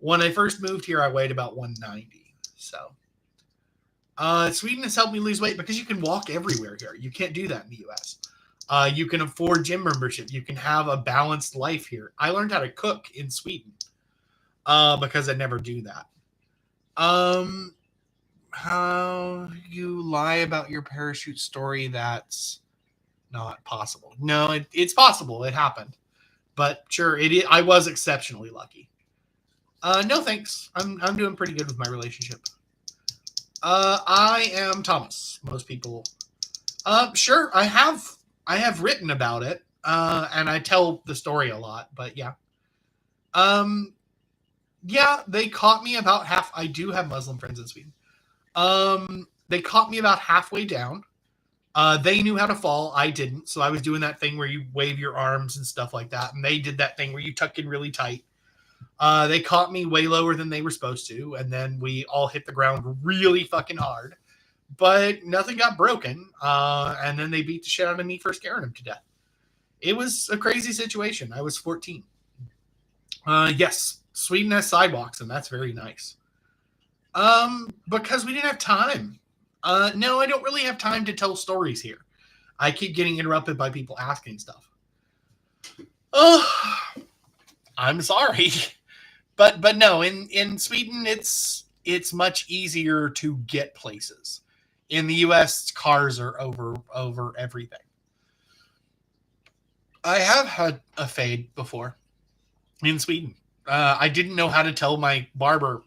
When I first moved here, I weighed about 190. So, Sweden has helped me lose weight because you can walk everywhere here. You can't do that in the US. You can afford gym membership. You can have a balanced life here. I learned how to cook in Sweden because I never do that. How you lie about your parachute story? That's not possible. No, it's possible. It happened, but sure, I was exceptionally lucky. No thanks. I'm doing pretty good with my relationship. I am Thomas. Most people. Sure. I have written about it, and I tell the story a lot. But yeah. Yeah, they caught me about half. I do have Muslim friends in Sweden. They caught me about halfway down. They knew how to fall. I didn't. So I was doing that thing where you wave your arms and stuff like that. And they did that thing where you tuck in really tight. They caught me way lower than they were supposed to. And then we all hit the ground really fucking hard. But nothing got broken. And then they beat the shit out of me for scaring them to death. It was a crazy situation. I was 14. Yes, Sweden has sidewalks, and that's very nice. Because we didn't have time. No, I don't really have time to tell stories here. I keep getting interrupted by people asking stuff. Oh, I'm sorry. But no, in Sweden it's much easier to get places. In the US, cars are over everything. I have had a fade before in Sweden. I didn't know how to tell my barber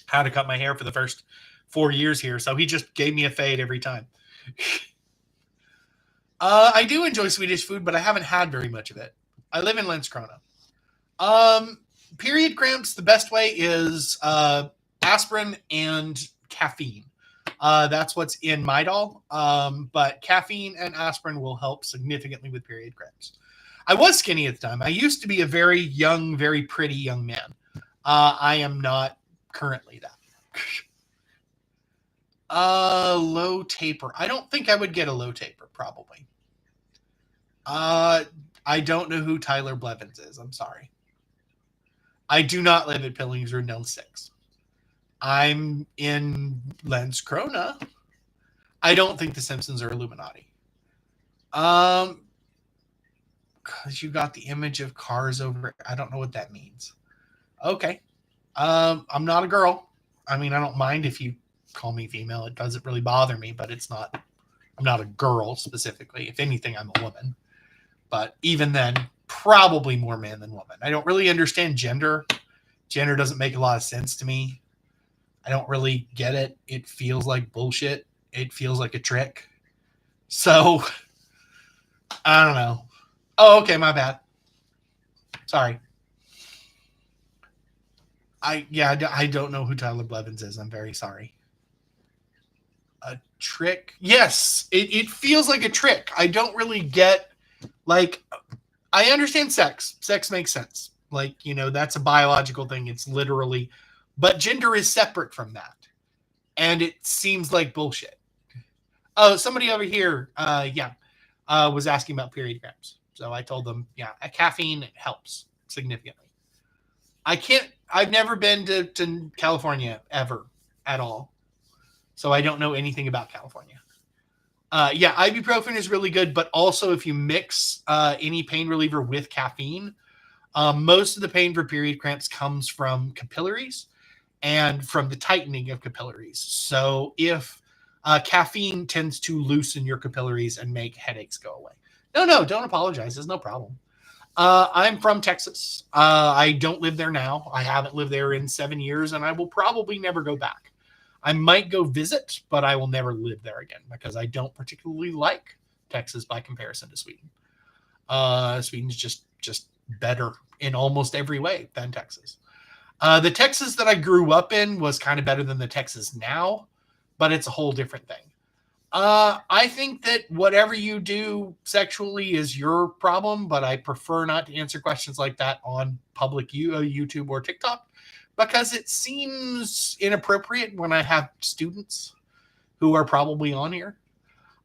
how to cut my hair for the first 4 years here, so he just gave me a fade every time. I do enjoy Swedish food, but I haven't had very much of it. I live in Landskrona. Period cramps, the best way is aspirin and caffeine. That's what's in Midol, but caffeine and aspirin will help significantly with period cramps. I was skinny at the time. I used to be a very young, very pretty young man. I am not currently that. Low taper. I don't think I would get a low taper, probably. I don't know who Tyler Blevins is. I'm sorry. I do not live at Pillingsrud 6. I'm in Landskrona. I don't think the Simpsons are Illuminati. Because you got the image of cars over. I don't know what that means. Okay. I'm not a girl. I mean, I don't mind if you call me female. It doesn't really bother me, but it's not. I'm not a girl specifically. If anything, I'm a woman. But even then, probably more man than woman. I don't really understand gender. Gender doesn't make a lot of sense to me. I don't really get it. It feels like bullshit. It feels like a trick. So, I don't know. Oh, okay, my bad. Sorry. I don't know who Tyler Blevins is. I'm very sorry. A trick? Yes, it feels like a trick. I don't really get, like, I understand sex. Sex makes sense. Like, that's a biological thing. It's literally, but gender is separate from that. And it seems like bullshit. Oh, somebody over here, was asking about period cramps. So I told them, a caffeine helps significantly. I've never been to California ever at all. So I don't know anything about California. Ibuprofen is really good, but also if you mix any pain reliever with caffeine, most of the pain for period cramps comes from capillaries and from the tightening of capillaries. So if caffeine tends to loosen your capillaries and make headaches go away. No, don't apologize. There's no problem. I'm from Texas. I don't live there now. I haven't lived there in 7 years, and I will probably never go back. I might go visit, but I will never live there again because I don't particularly like Texas by comparison to Sweden. Sweden's just better in almost every way than Texas. The Texas that I grew up in was kind of better than the Texas now, but it's a whole different thing. I think that whatever you do sexually is your problem, but I prefer not to answer questions like that on public YouTube or TikTok because it seems inappropriate when I have students who are probably on here.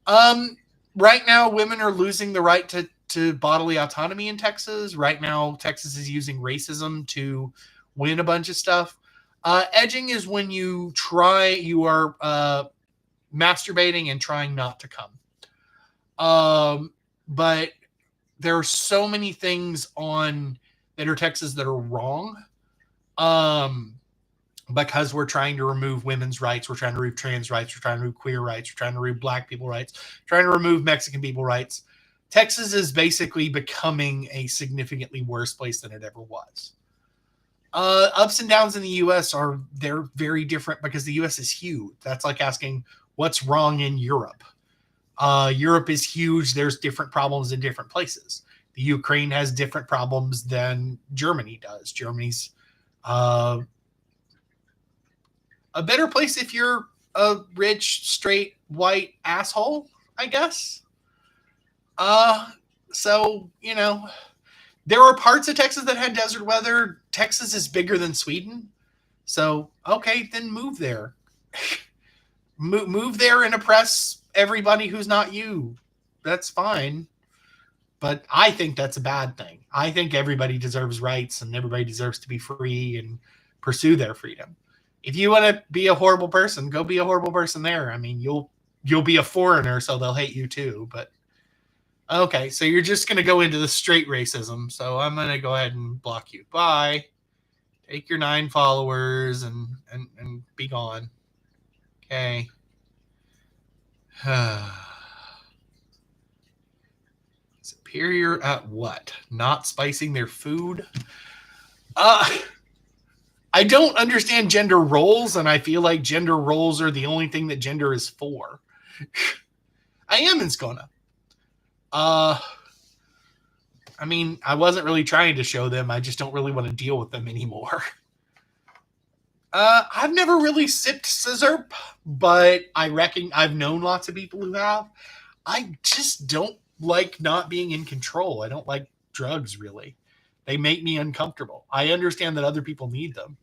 Right now, women are losing the right to bodily autonomy in Texas. Right now, Texas is using racism to win a bunch of stuff. Edging is when you are masturbating and trying not to come. But there are so many things on that are Texas that are wrong. Because we're trying to remove women's rights, we're trying to remove trans rights, we're trying to remove queer rights, we're trying to remove black people rights, trying to remove Mexican people rights. Texas is basically becoming a significantly worse place than it ever was. Ups and downs in the U.S. they're very different because the U.S. is huge. That's like asking what's wrong in Europe. Europe is huge. There's different problems in different places. The Ukraine has different problems than Germany does. Germany's a better place if you're a rich, straight, white asshole, I guess. So, there are parts of Texas that had desert weather. Texas is bigger than Sweden. So, okay, then move there. move there and oppress everybody who's not you. That's fine. But I think that's a bad thing. I think everybody deserves rights and everybody deserves to be free and pursue their freedom. If you want to be a horrible person, go be a horrible person there. I mean, you'll be a foreigner, so they'll hate you too. But okay, so you're just gonna go into the straight racism. So I'm gonna go ahead and block you. Bye. Take your 9 followers and be gone. Okay. Superior at what? Not spicing their food? I don't understand gender roles, and I feel like gender roles are the only thing that gender is for. I am in Skåne. I mean, I wasn't really trying to show them. I just don't really want to deal with them anymore. I've never really sipped scissor, but I reckon I've known lots of people who have. I just don't like not being in control. I don't like drugs, really. They make me uncomfortable. I understand that other people need them.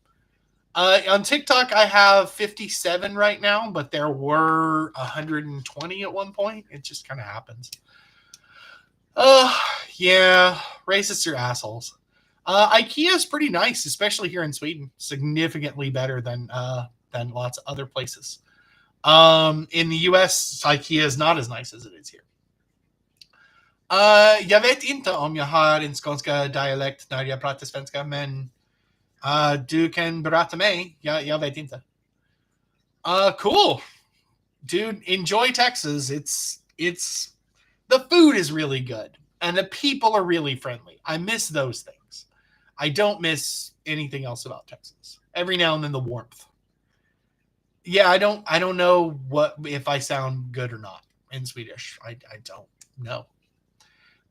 On TikTok, I have 57 right now, but there were 120 at one point. It just kind of happens. Yeah, racists are assholes. IKEA is pretty nice, especially here in Sweden. Significantly better than lots of other places. In the US, IKEA is not as nice as it is here. Jag vet inte om jag har en skånska dialekt när jag pratar svenska, men du kan berätta mig. Jag vet inte. Cool. Dude, enjoy Texas. It's the food is really good and the people are really friendly. I miss those things. I don't miss anything else about Texas. Every now and then the warmth. Yeah, I don't know what if I sound good or not in Swedish. I don't know.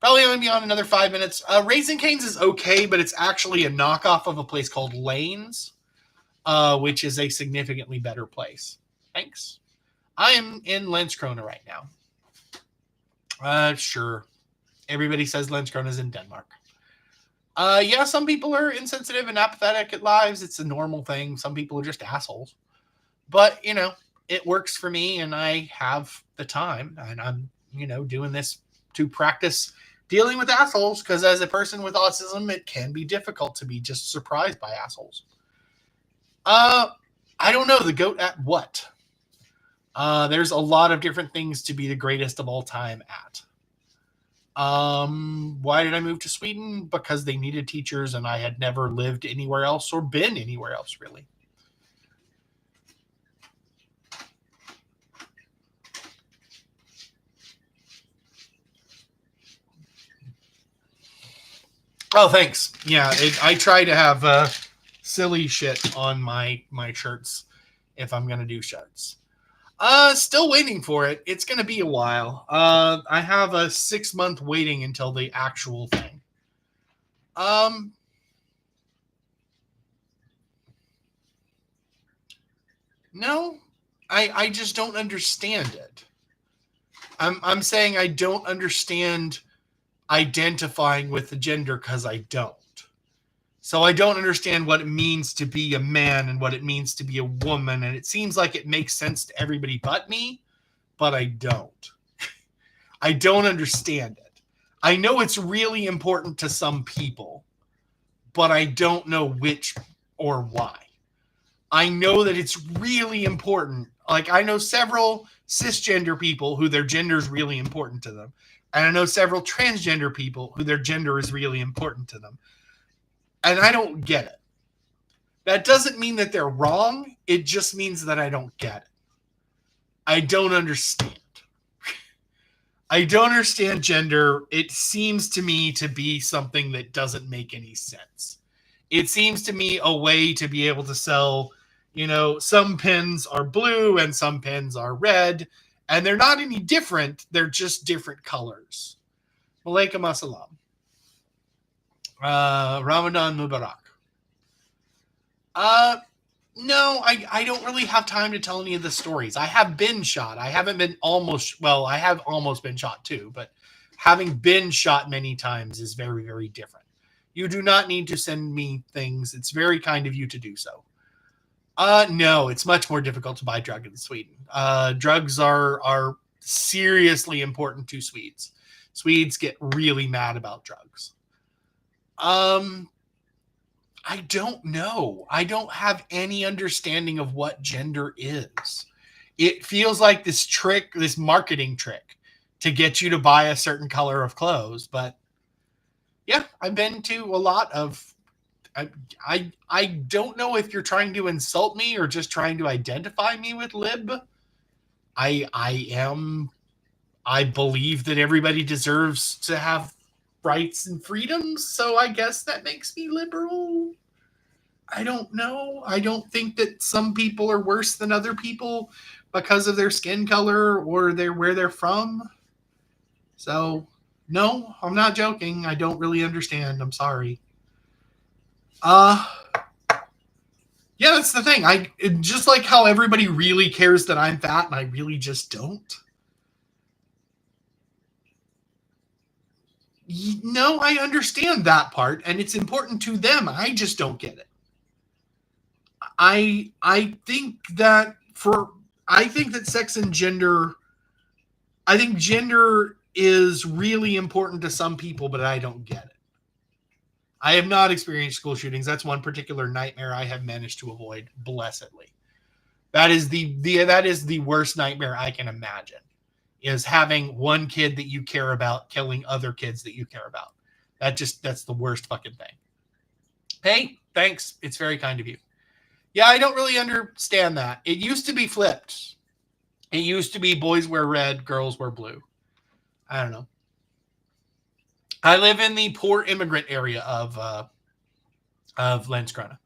Probably going to be on another 5 minutes. Raising Cane's is okay, but it's actually a knockoff of a place called Lane's, which is a significantly better place. Thanks. I am in Landskrona right now. Sure. Everybody says Landskrona is in Denmark. Yeah, some people are insensitive and apathetic at lives. It's a normal thing. Some people are just assholes. But, it works for me, and I have the time, and I'm, doing this to practice dealing with assholes, because as a person with autism, it can be difficult to be just surprised by assholes. I don't know. The GOAT at what? There's a lot of different things to be the greatest of all time at. Why did I move to Sweden? Because they needed teachers, and I had never lived anywhere else or been anywhere else, really. Oh, thanks. Yeah, I try to have silly shit on my shirts if I'm gonna do shirts. Still waiting for it. It's gonna be a while. I have a 6-month waiting until the actual thing. No, I just don't understand it. I'm saying I don't understand identifying with the gender because I don't. So I don't understand what it means to be a man and what it means to be a woman. And it seems like it makes sense to everybody but me, but I don't. I don't understand it. I know it's really important to some people, but I don't know which or why. I know that it's really important. Like, I know several cisgender people who their gender is really important to them. And I know several transgender people who their gender is really important to them. And I don't get it. That doesn't mean that they're wrong. It just means that I don't get it. I don't understand. I don't understand gender. It seems to me to be something that doesn't make any sense. It seems to me a way to be able to sell, some pens are blue and some pens are red, and they're not any different. They're just different colors. Malaikum assalam. Ramadan Mubarak. No, I don't really have time to tell any of the stories. I have been shot. I haven't been I have almost been shot too, but having been shot many times is very, very different. You do not need to send me things. It's very kind of you to do so. No, it's much more difficult to buy drugs in Sweden. Drugs are seriously important to Swedes. Swedes get really mad about drugs. I don't know. I don't have any understanding of what gender is. It feels like this marketing trick to get you to buy a certain color of clothes. But yeah, I've been to a lot of. I don't know if you're trying to insult me or just trying to identify me with lib. I believe that everybody deserves to have rights and freedoms, so I guess that makes me liberal. I don't know. I don't think that some people are worse than other people because of their skin color or where they're from. So, no, I'm not joking. I don't really understand. I'm sorry. Yeah, that's the thing. Just like how everybody really cares that I'm fat and I really just don't. No, I understand that part, and it's important to them. I just don't get it. I think that sex and gender. I think gender is really important to some people, but I don't get it. I have not experienced school shootings. That's one particular nightmare I have managed to avoid blessedly. That is the worst nightmare I can imagine. Is having one kid that you care about killing other kids that you care about. That's the worst fucking thing. Hey, thanks. It's very kind of you. Yeah, I don't really understand that. It used to be flipped. It used to be boys wear red, girls wear blue. I don't know. I live in the poor immigrant area of Landskrona.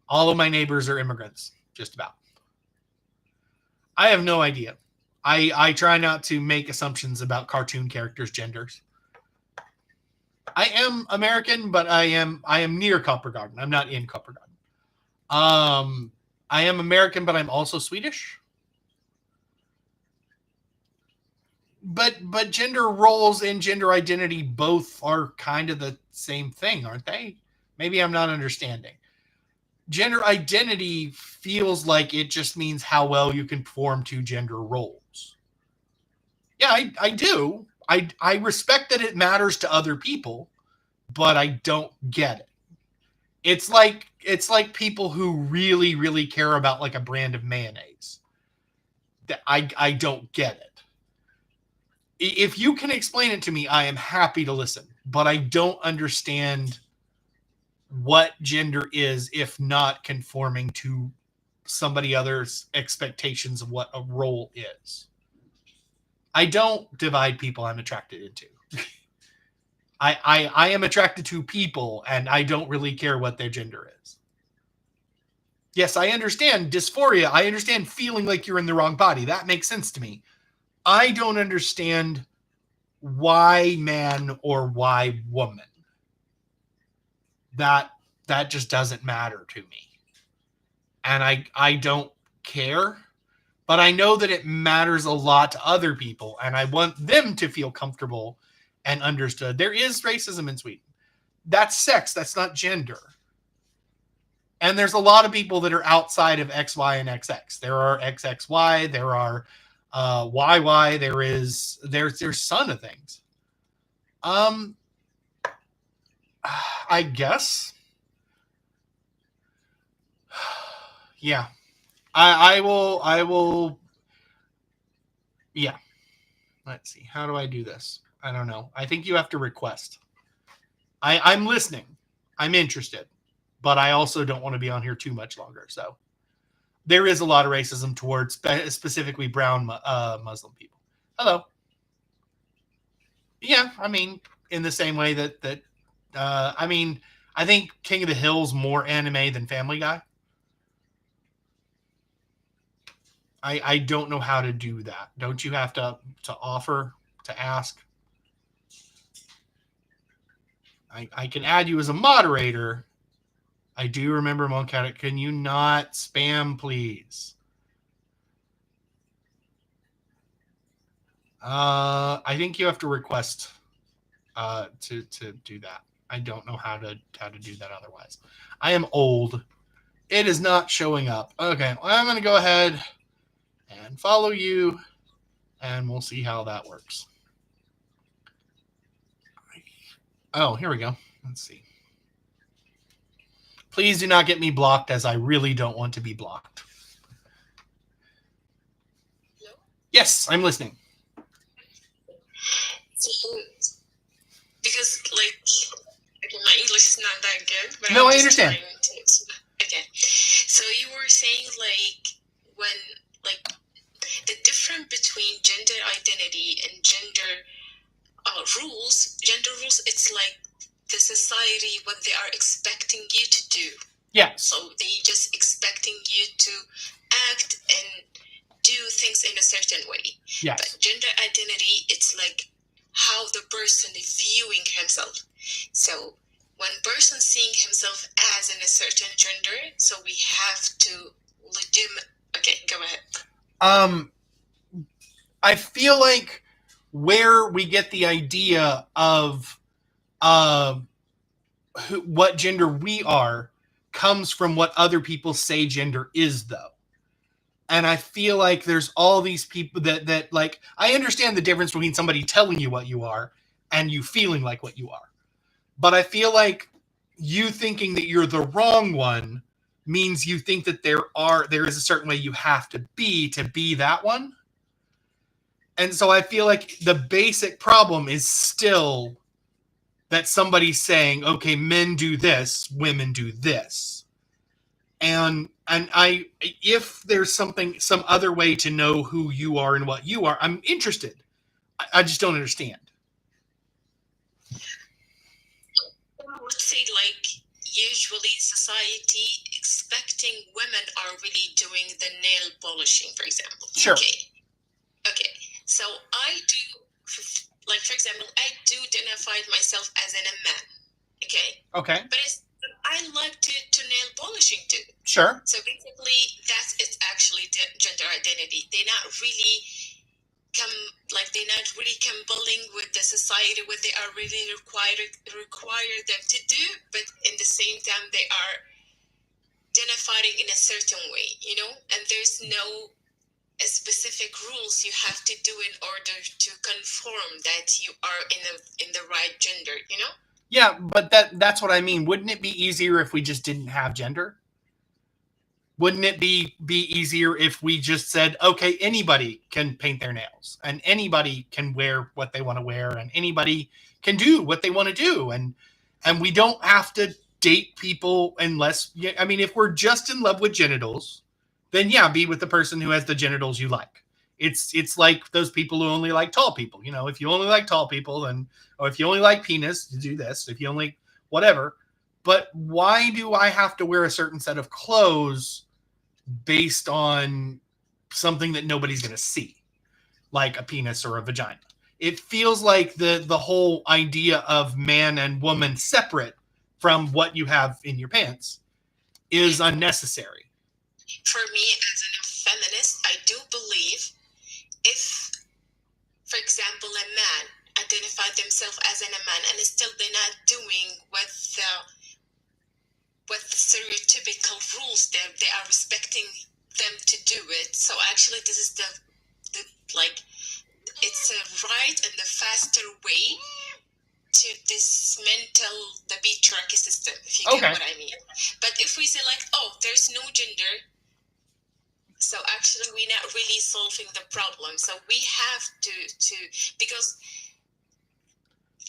All of my neighbors are immigrants, just about. I have no idea. I try not to make assumptions about cartoon characters' genders. I am American, but I am near Coppergarden. I'm not in Coppergarden. I am American, but I'm also Swedish. But gender roles and gender identity both are kind of the same thing, aren't they? Maybe I'm not understanding. Gender identity feels like it just means how well you conform to gender roles. Yeah, I do. I respect that it matters to other people, but I don't get it. It's like people who really care about like a brand of mayonnaise. I don't get it. If you can explain it to me, I am happy to listen, but I don't understand what gender is if not conforming to somebody else's expectations of what a role is. I don't divide people I'm attracted into. I am attracted to people and I don't really care what their gender is. Yes, I understand dysphoria. I understand feeling like you're in the wrong body. That makes sense to me. I don't understand why man or why woman. That just doesn't matter to me. And I don't care, but I know that it matters a lot to other people and I want them to feel comfortable and understood. There is racism in Sweden. That's sex, that's not gender. And there's a lot of people that are outside of XY and XX. There are XXY, there are YY, there's a ton of things. I guess. Yeah. I will. Yeah. Let's see. How do I do this? I don't know. I think you have to request. I'm listening. I'm interested. But I also don't want to be on here too much longer. So there is a lot of racism towards specifically brown Muslim people. Hello. Yeah. I mean, in the same way that I mean, I think King of the Hill's more anime than Family Guy. I don't know how to do that. Don't you have to offer, to ask? I can add you as a moderator. I do remember Moncat. Can you not spam, please? I think you have to request to do that. I don't know how to do that otherwise. I am old. It is not showing up. Okay, well, I'm going to go ahead and follow you, and we'll see how that works. Oh, here we go. Let's see. Please do not get me blocked, as I really don't want to be blocked. Hello? Yes, I'm listening. So, because okay, my English is not that good, but No, I'm I just understand. trying to. Okay, so you were saying when the difference between gender identity and gender rules, it's like the society, what they are expecting you to do. Yeah. So they just expecting you to act and do things in a certain way. Yes. But gender identity, it's like how the person is viewing himself. So when person seeing himself as in a certain gender, so we have to legitimate. Okay, go ahead. I feel like where we get the idea of what gender we are comes from what other people say gender is, though. And I feel like there's all these people that like, I understand the difference between somebody telling you what you are and you feeling like what you are. But I feel like you thinking that you're the wrong one means you think that there is a certain way you have to be that one. And so I feel like the basic problem is still that somebody's saying, okay, men do this, women do this. And if there's some other way to know who you are and what you are, I'm interested. I just don't understand. Let's say usually society expecting women are really doing the nail polishing, for example. Sure. Okay. So I do, for example, I do identify myself as a man. Okay. But I like to nail polishing too. Sure. So basically, it's actually gender identity. They're not really they're not really compelling with the society what they are really require them to do, but in the same time they are identifying in a certain way, and there's no specific rules you have to do in order to confirm that you are in the right gender, Yeah, but that's what I mean. Wouldn't it be easier if we just didn't have gender? Wouldn't it be easier if we just said, okay, anybody can paint their nails and anybody can wear what they want to wear and anybody can do what they want to do, and we don't have to date people unless, I mean, if we're just in love with genitals, then yeah, be with the person who has the genitals you like. It's like those people who only like tall people. If you only like tall people, then, or if you only like penis, you do this. If you only whatever. But why do I have to wear a certain set of clothes based on something that nobody's going to see, like a penis or a vagina? It feels like the whole idea of man and woman separate from what you have in your pants is unnecessary. For me, as a feminist, I do believe if, for example, a man identify themselves as a man and still they're not doing what the stereotypical rules that they are respecting them to do it. So actually, this is the it's a right and the faster way to dismantle the patriarchy system, if you get what I mean. But if we say there's no gender, so actually we're not really solving the problem. So we have to because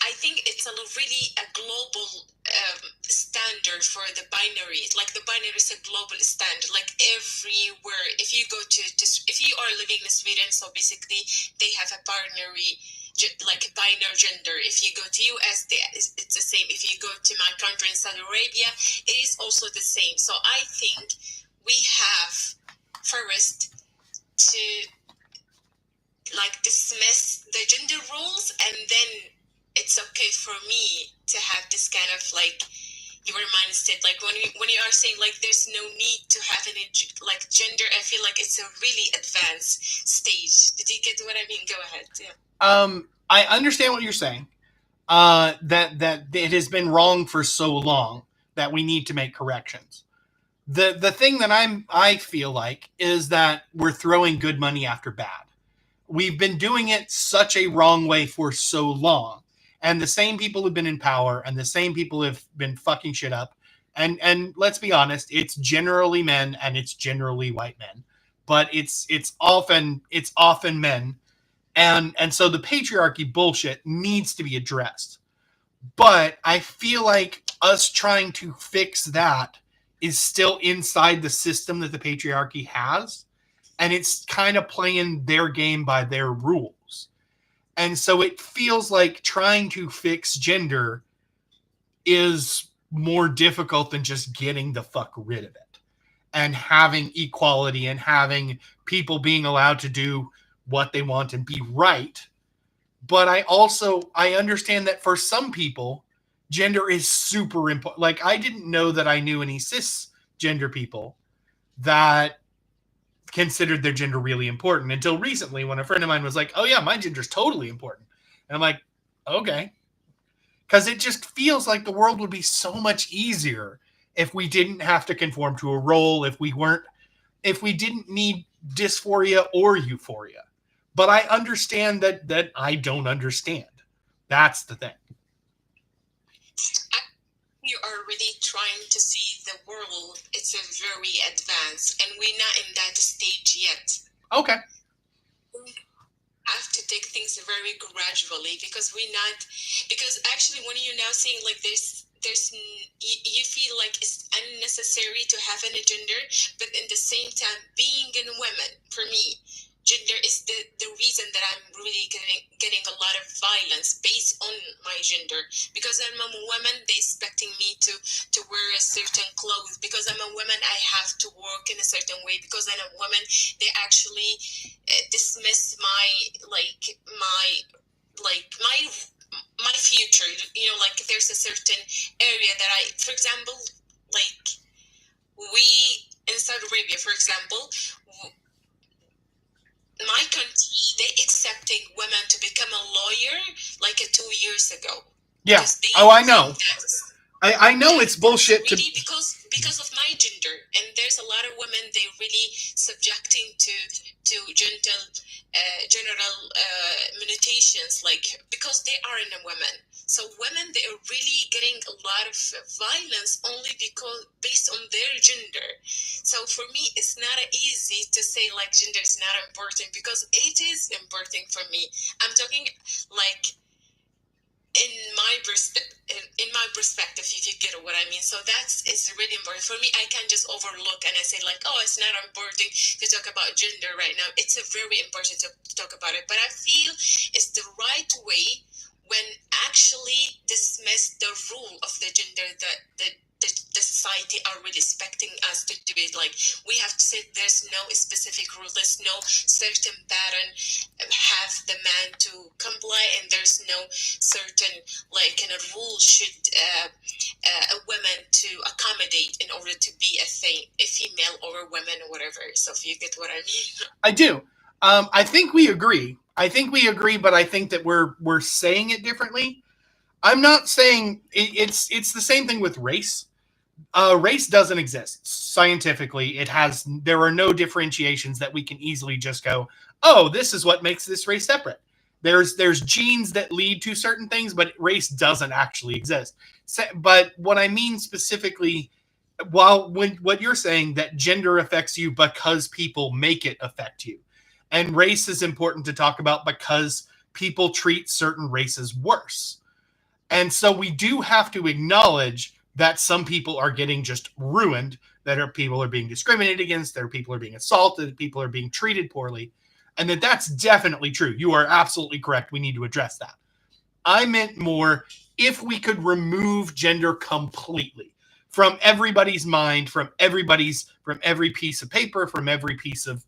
I think it's really a global standard for the binaries. Like the binary is a global standard. Like everywhere, if you go if you are living in Sweden, so basically they have a binary, like a binary gender. If you go to US, it's the same. If you go to my country in Saudi Arabia, it is also the same. So I think we have first to dismiss the gender roles, and then it's okay for me to have this kind of your mindset. Like when you are saying there's no need to have any gender, I feel like it's a really advanced stage. Did you get what I mean? Go ahead. Yeah. I understand what you're saying. That it has been wrong for so long that we need to make corrections. The thing that I feel like is that we're throwing good money after bad. We've been doing it such a wrong way for so long. And the same people have been in power and the same people have been fucking shit up. And let's be honest, it's generally men and it's generally white men. But it's often men. And so the patriarchy bullshit needs to be addressed. But I feel like us trying to fix that is still inside the system that the patriarchy has. And it's kind of playing their game by their rules. And so it feels like trying to fix gender is more difficult than just getting the fuck rid of it and having equality and having people being allowed to do what they want and be right. But I understand that for some people, gender is super important. Like, I didn't know that I knew any cisgender people that considered their gender really important until recently when a friend of mine was like, oh yeah, my gender's totally important. And I'm like, okay. Because it just feels like the world would be so much easier if we didn't have to conform to a role, if we didn't need dysphoria or euphoria. But I understand that I don't understand. That's the thing. You are really trying to see the world. It's a very advanced, and we're not in that stage yet. Okay. We have to take things very gradually because actually when you're now saying you feel like it's unnecessary to have an gender, but in the same time, being a woman, for me, gender is the reason that I'm really getting a lot of violence based on my gender. Because I'm a woman, they're expecting me to wear a certain clothes. Because I'm a woman, I have to work in a certain way. Because I'm a woman, they actually dismiss my future. There's a certain area that for example, we in Saudi Arabia, for example, my country, they accepting women to become a lawyer like 2 years ago. Yeah. Because they Oh, I know. that's I know it's bullshit to. really because of my gender, and there's a lot of women they really subjecting to gentle general mutations, like because they are in a women. So women they are really getting a lot of violence only because based on their gender. So for me, it's not easy to say like gender is not important because it is important for me. I'm talking like in my perspective, if you get what I mean. So that's it's really important for me. I can't just overlook and I say like, oh, it's not important to talk about gender right now. It's a very important to talk about it, but I feel it's the right way when actually dismiss the rule of the gender that the society are really expecting us to do it. Like we have to say there's no specific rule, there's no certain pattern have the man to comply, and there's no certain like kind of rule should a woman to accommodate in order to be a female or a woman or whatever. So if you get what I mean. I do. I think we agree. But I think that we're saying it differently. I'm not saying it's the same thing with race. Race doesn't exist scientifically. There are no differentiations that we can easily just go, oh, this is what makes this race separate. There's genes that lead to certain things, but race doesn't actually exist. But what I mean specifically, what you're saying that gender affects you because people make it affect you, and race is important to talk about because people treat certain races worse. And so we do have to acknowledge that some people are getting just ruined, people are being discriminated against, that people are being assaulted, people are being treated poorly, and that's definitely true. You are absolutely correct. We need to address that. I meant more if we could remove gender completely from everybody's mind, from every piece of paper, from every piece of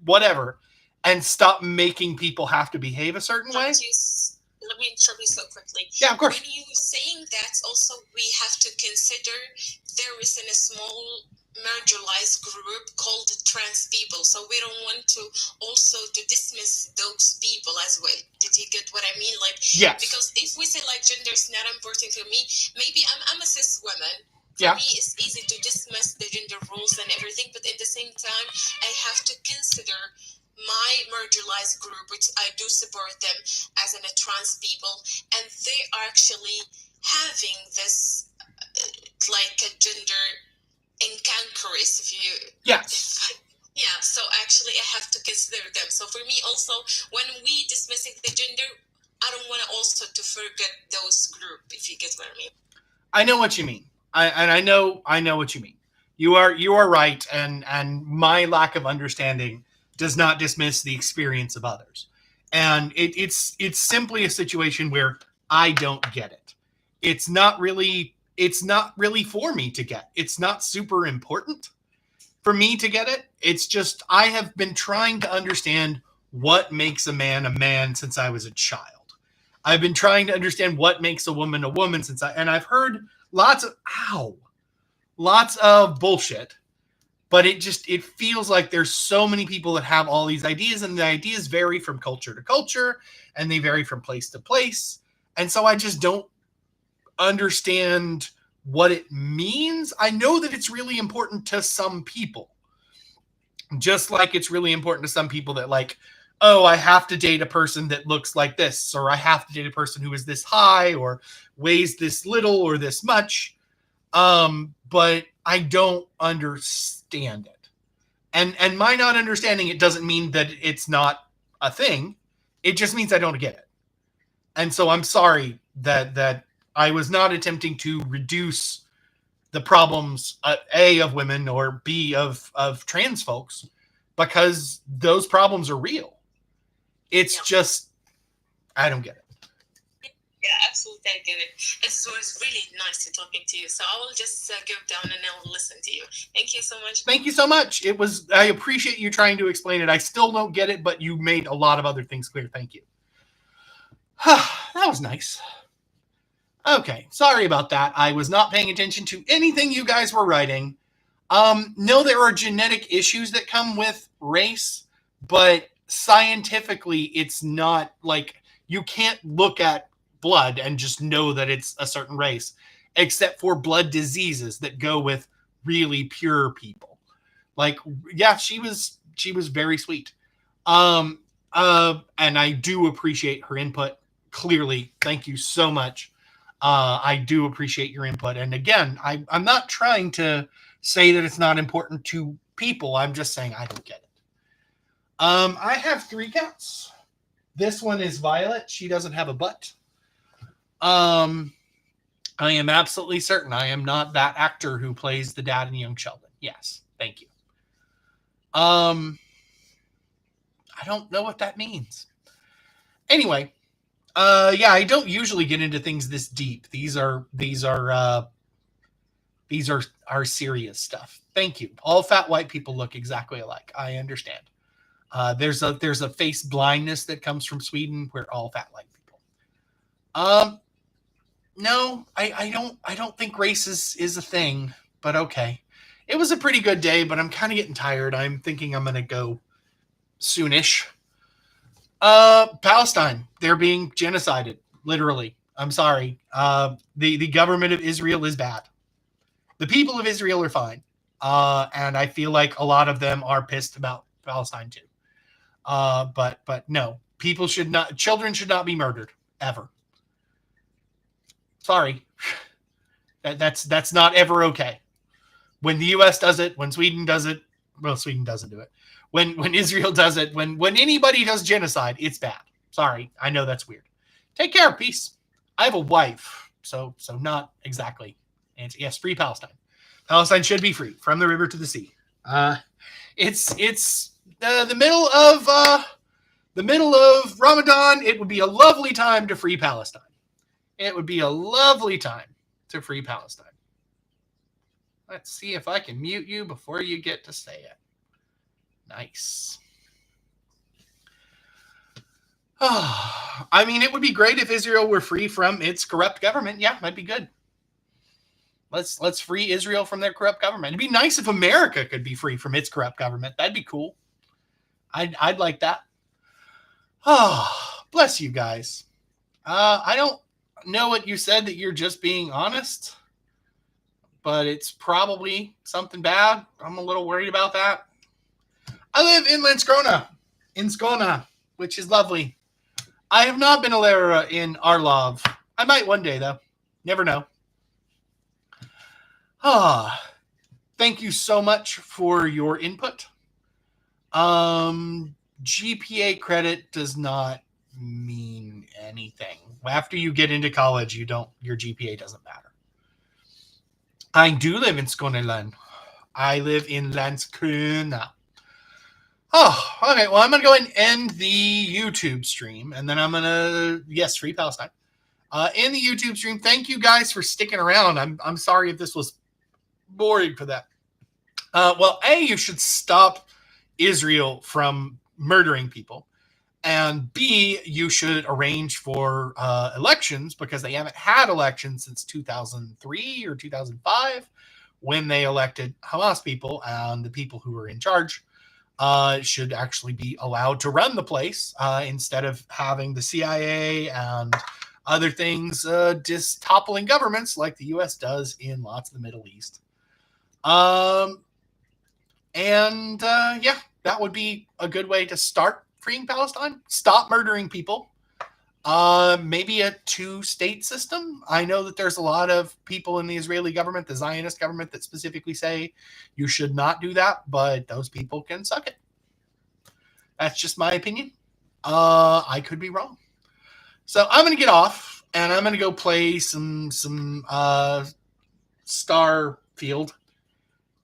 whatever, and stop making people have to behave a certain way. Let me tell you so quickly. Yeah, of course. When you saying that, also we have to consider there is in a small marginalized group called trans people. So we don't want to also to dismiss those people as well. Did you get what I mean? Like, yes. Because if we say like gender is not important for me, maybe I'm a cis woman. For me, it's easy to dismiss the gender rules and everything, but at the same time, I have to consider my marginalized group, which I do support them as a trans people, and they are actually having this like a gender incankerous, if you yeah. So actually, I have to consider them. So for me, also, when we dismissing the gender, I don't want to also to forget those group. If you get what I mean. I know what you mean. I know what you mean. You are right, and my lack of understanding does not dismiss the experience of others. And it's simply a situation where I don't get it. It's not really for me to get. It's not super important for me to get it. It's just I have been trying to understand what makes a man since I was a child. I've been trying to understand what makes a woman and I've heard lots of bullshit, but it feels like there's so many people that have all these ideas, and the ideas vary from culture to culture, and they vary from place to place. And so I just don't understand what it means. I know that it's really important to some people, just like it's really important to some people that like, oh, I have to date a person that looks like this, or I have to date a person who is this high or weighs this little or this much. But I don't understand it. And my not understanding it doesn't mean that it's not a thing. It just means I don't get it. And so I'm sorry that I was not attempting to reduce the problems, A, of women, or B, of trans folks, because those problems are real. It's just, I don't get it. Yeah, absolutely, I get it. It was really nice to talking to you. So I will just go down and I'll listen to you. Thank you so much. Thank you so much. I appreciate you trying to explain it. I still don't get it, but you made a lot of other things clear. Thank you. That was nice. Okay, sorry about that. I was not paying attention to anything you guys were writing. No, there are genetic issues that come with race, but scientifically, it's not like you can't look at blood and just know that it's a certain race, except for blood diseases that go with really pure people. Like, yeah, she was very sweet. Um, and I do appreciate her input. Clearly, thank you so much. I do appreciate your input. And again, I'm not trying to say that it's not important to people. I'm just saying I don't get it. I have 3 cats. This one is Violet. She doesn't have a butt. I am absolutely certain I am not that actor who plays the dad in Young Sheldon. Yes, thank you. I don't know what that means. Anyway, yeah, I don't usually get into things this deep. These are serious stuff. Thank you. All fat white people look exactly alike. I understand. There's a face blindness that comes from Sweden where all fat white people. No, I don't think race is a thing, but okay. It was a pretty good day, but I'm kind of getting tired. I'm thinking I'm gonna go soonish. Palestine, they're being genocided, literally. I'm sorry. The government of Israel is bad. The people of Israel are fine. And I feel like a lot of them are pissed about Palestine too. But no, children should not be murdered ever. Sorry, that's not ever okay. When the U.S. does it, when Sweden does it, well, Sweden doesn't do it. When Israel does it, when anybody does genocide, it's bad. Sorry, I know that's weird. Take care, peace. I have a wife, so not exactly. And yes, free Palestine. Palestine should be free from the river to the sea. It's the middle of Ramadan. It would be a lovely time to free Palestine. It would be a lovely time to free Palestine. Let's see if I can mute you before you get to say it. Nice. Oh, I mean, it would be great if Israel were free from its corrupt government. Yeah, that'd be good. Let's free Israel from their corrupt government. It'd be nice if America could be free from its corrupt government. That'd be cool. I'd like that. Oh, bless you guys. I don't know what you said, that you're just being honest, but it's probably something bad. I'm a little worried about that. I live in Skåne, which is lovely. I have not been a Lara in Arlov. I might one day, though. Never know. Thank you so much for your input. GPA credit does not mean anything. After you get into college, your GPA doesn't matter. I do live in Skåne. I live in Landskrona. Oh, okay. Well, I'm going to go ahead and end the YouTube stream, and then I'm going to, yes, free Palestine. In the YouTube stream, thank you guys for sticking around. I'm sorry if this was boring for that. Well, A, you should stop Israel from murdering people. And B, you should arrange for elections, because they haven't had elections since 2003 or 2005, when they elected Hamas people, and the people who were in charge should actually be allowed to run the place instead of having the CIA and other things just toppling governments like the U.S. does in lots of the Middle East. Yeah, that would be a good way to start freeing Palestine. Stop murdering people. Maybe a 2-state system. I know that there's a lot of people in the Israeli government, the Zionist government, that specifically say you should not do that, but those people can suck it. That's just my opinion. I could be wrong. So I'm going to get off, and I'm going to go play some Starfield.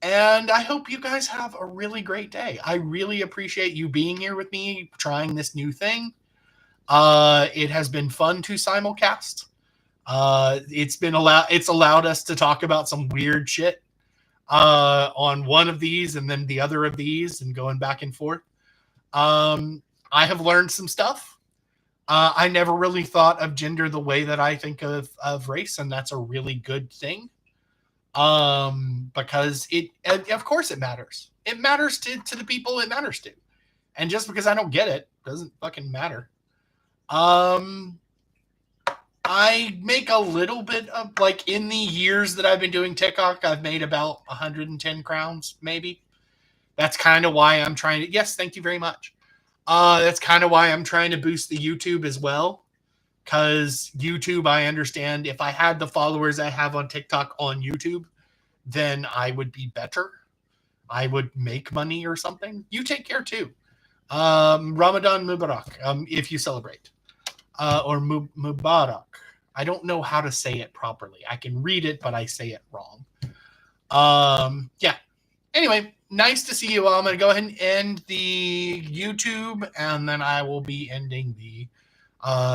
And I hope you guys have a really great day. I really appreciate you being here with me, trying this new thing. It has been fun to simulcast. It's allowed us to talk about some weird shit on one of these and then the other of these, and going back and forth. I have learned some stuff. I never really thought of gender the way that I think of race, and that's a really good thing. Because of course it matters. It matters to the people it matters to. And just because I don't get it doesn't fucking matter. I make a little bit of, like, in the years that I've been doing TikTok, I've made about 110 crowns, maybe. That's kind of why I'm trying to, yes, thank you very much. That's kind of why I'm trying to boost the YouTube as well. Because YouTube, I understand if I had the followers I have on TikTok on YouTube, then I would be better. I would make money or something. You take care too. Ramadan Mubarak, if you celebrate. Or Mubarak. I don't know how to say it properly. I can read it, but I say it wrong. Yeah. Anyway, nice to see you all. I'm going to go ahead and end the YouTube, and then I will be ending the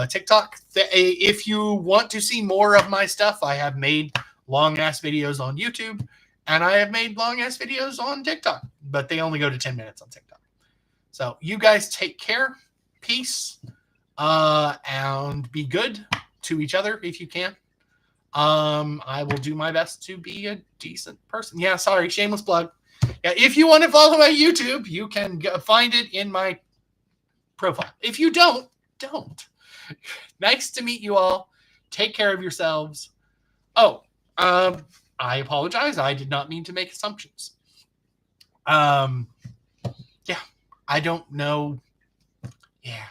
TikTok. If you want to see more of my stuff, I have made long-ass videos on YouTube, and I have made long-ass videos on TikTok, but they only go to 10 minutes on TikTok. So you guys take care. Peace. And be good to each other if you can. I will do my best to be a decent person. Yeah, sorry, shameless plug. Yeah, if you want to follow my YouTube, you can find it in my profile. If you don't. Nice to meet you all. Take care of yourselves. Oh, I apologize. I did not mean to make assumptions. Yeah, I don't know. Yeah.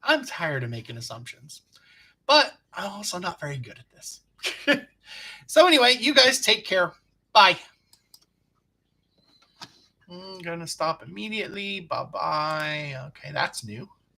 I'm tired of making assumptions, but I'm also not very good at this. So anyway, you guys take care. Bye. I'm going to stop immediately. Bye-bye. Okay, that's new.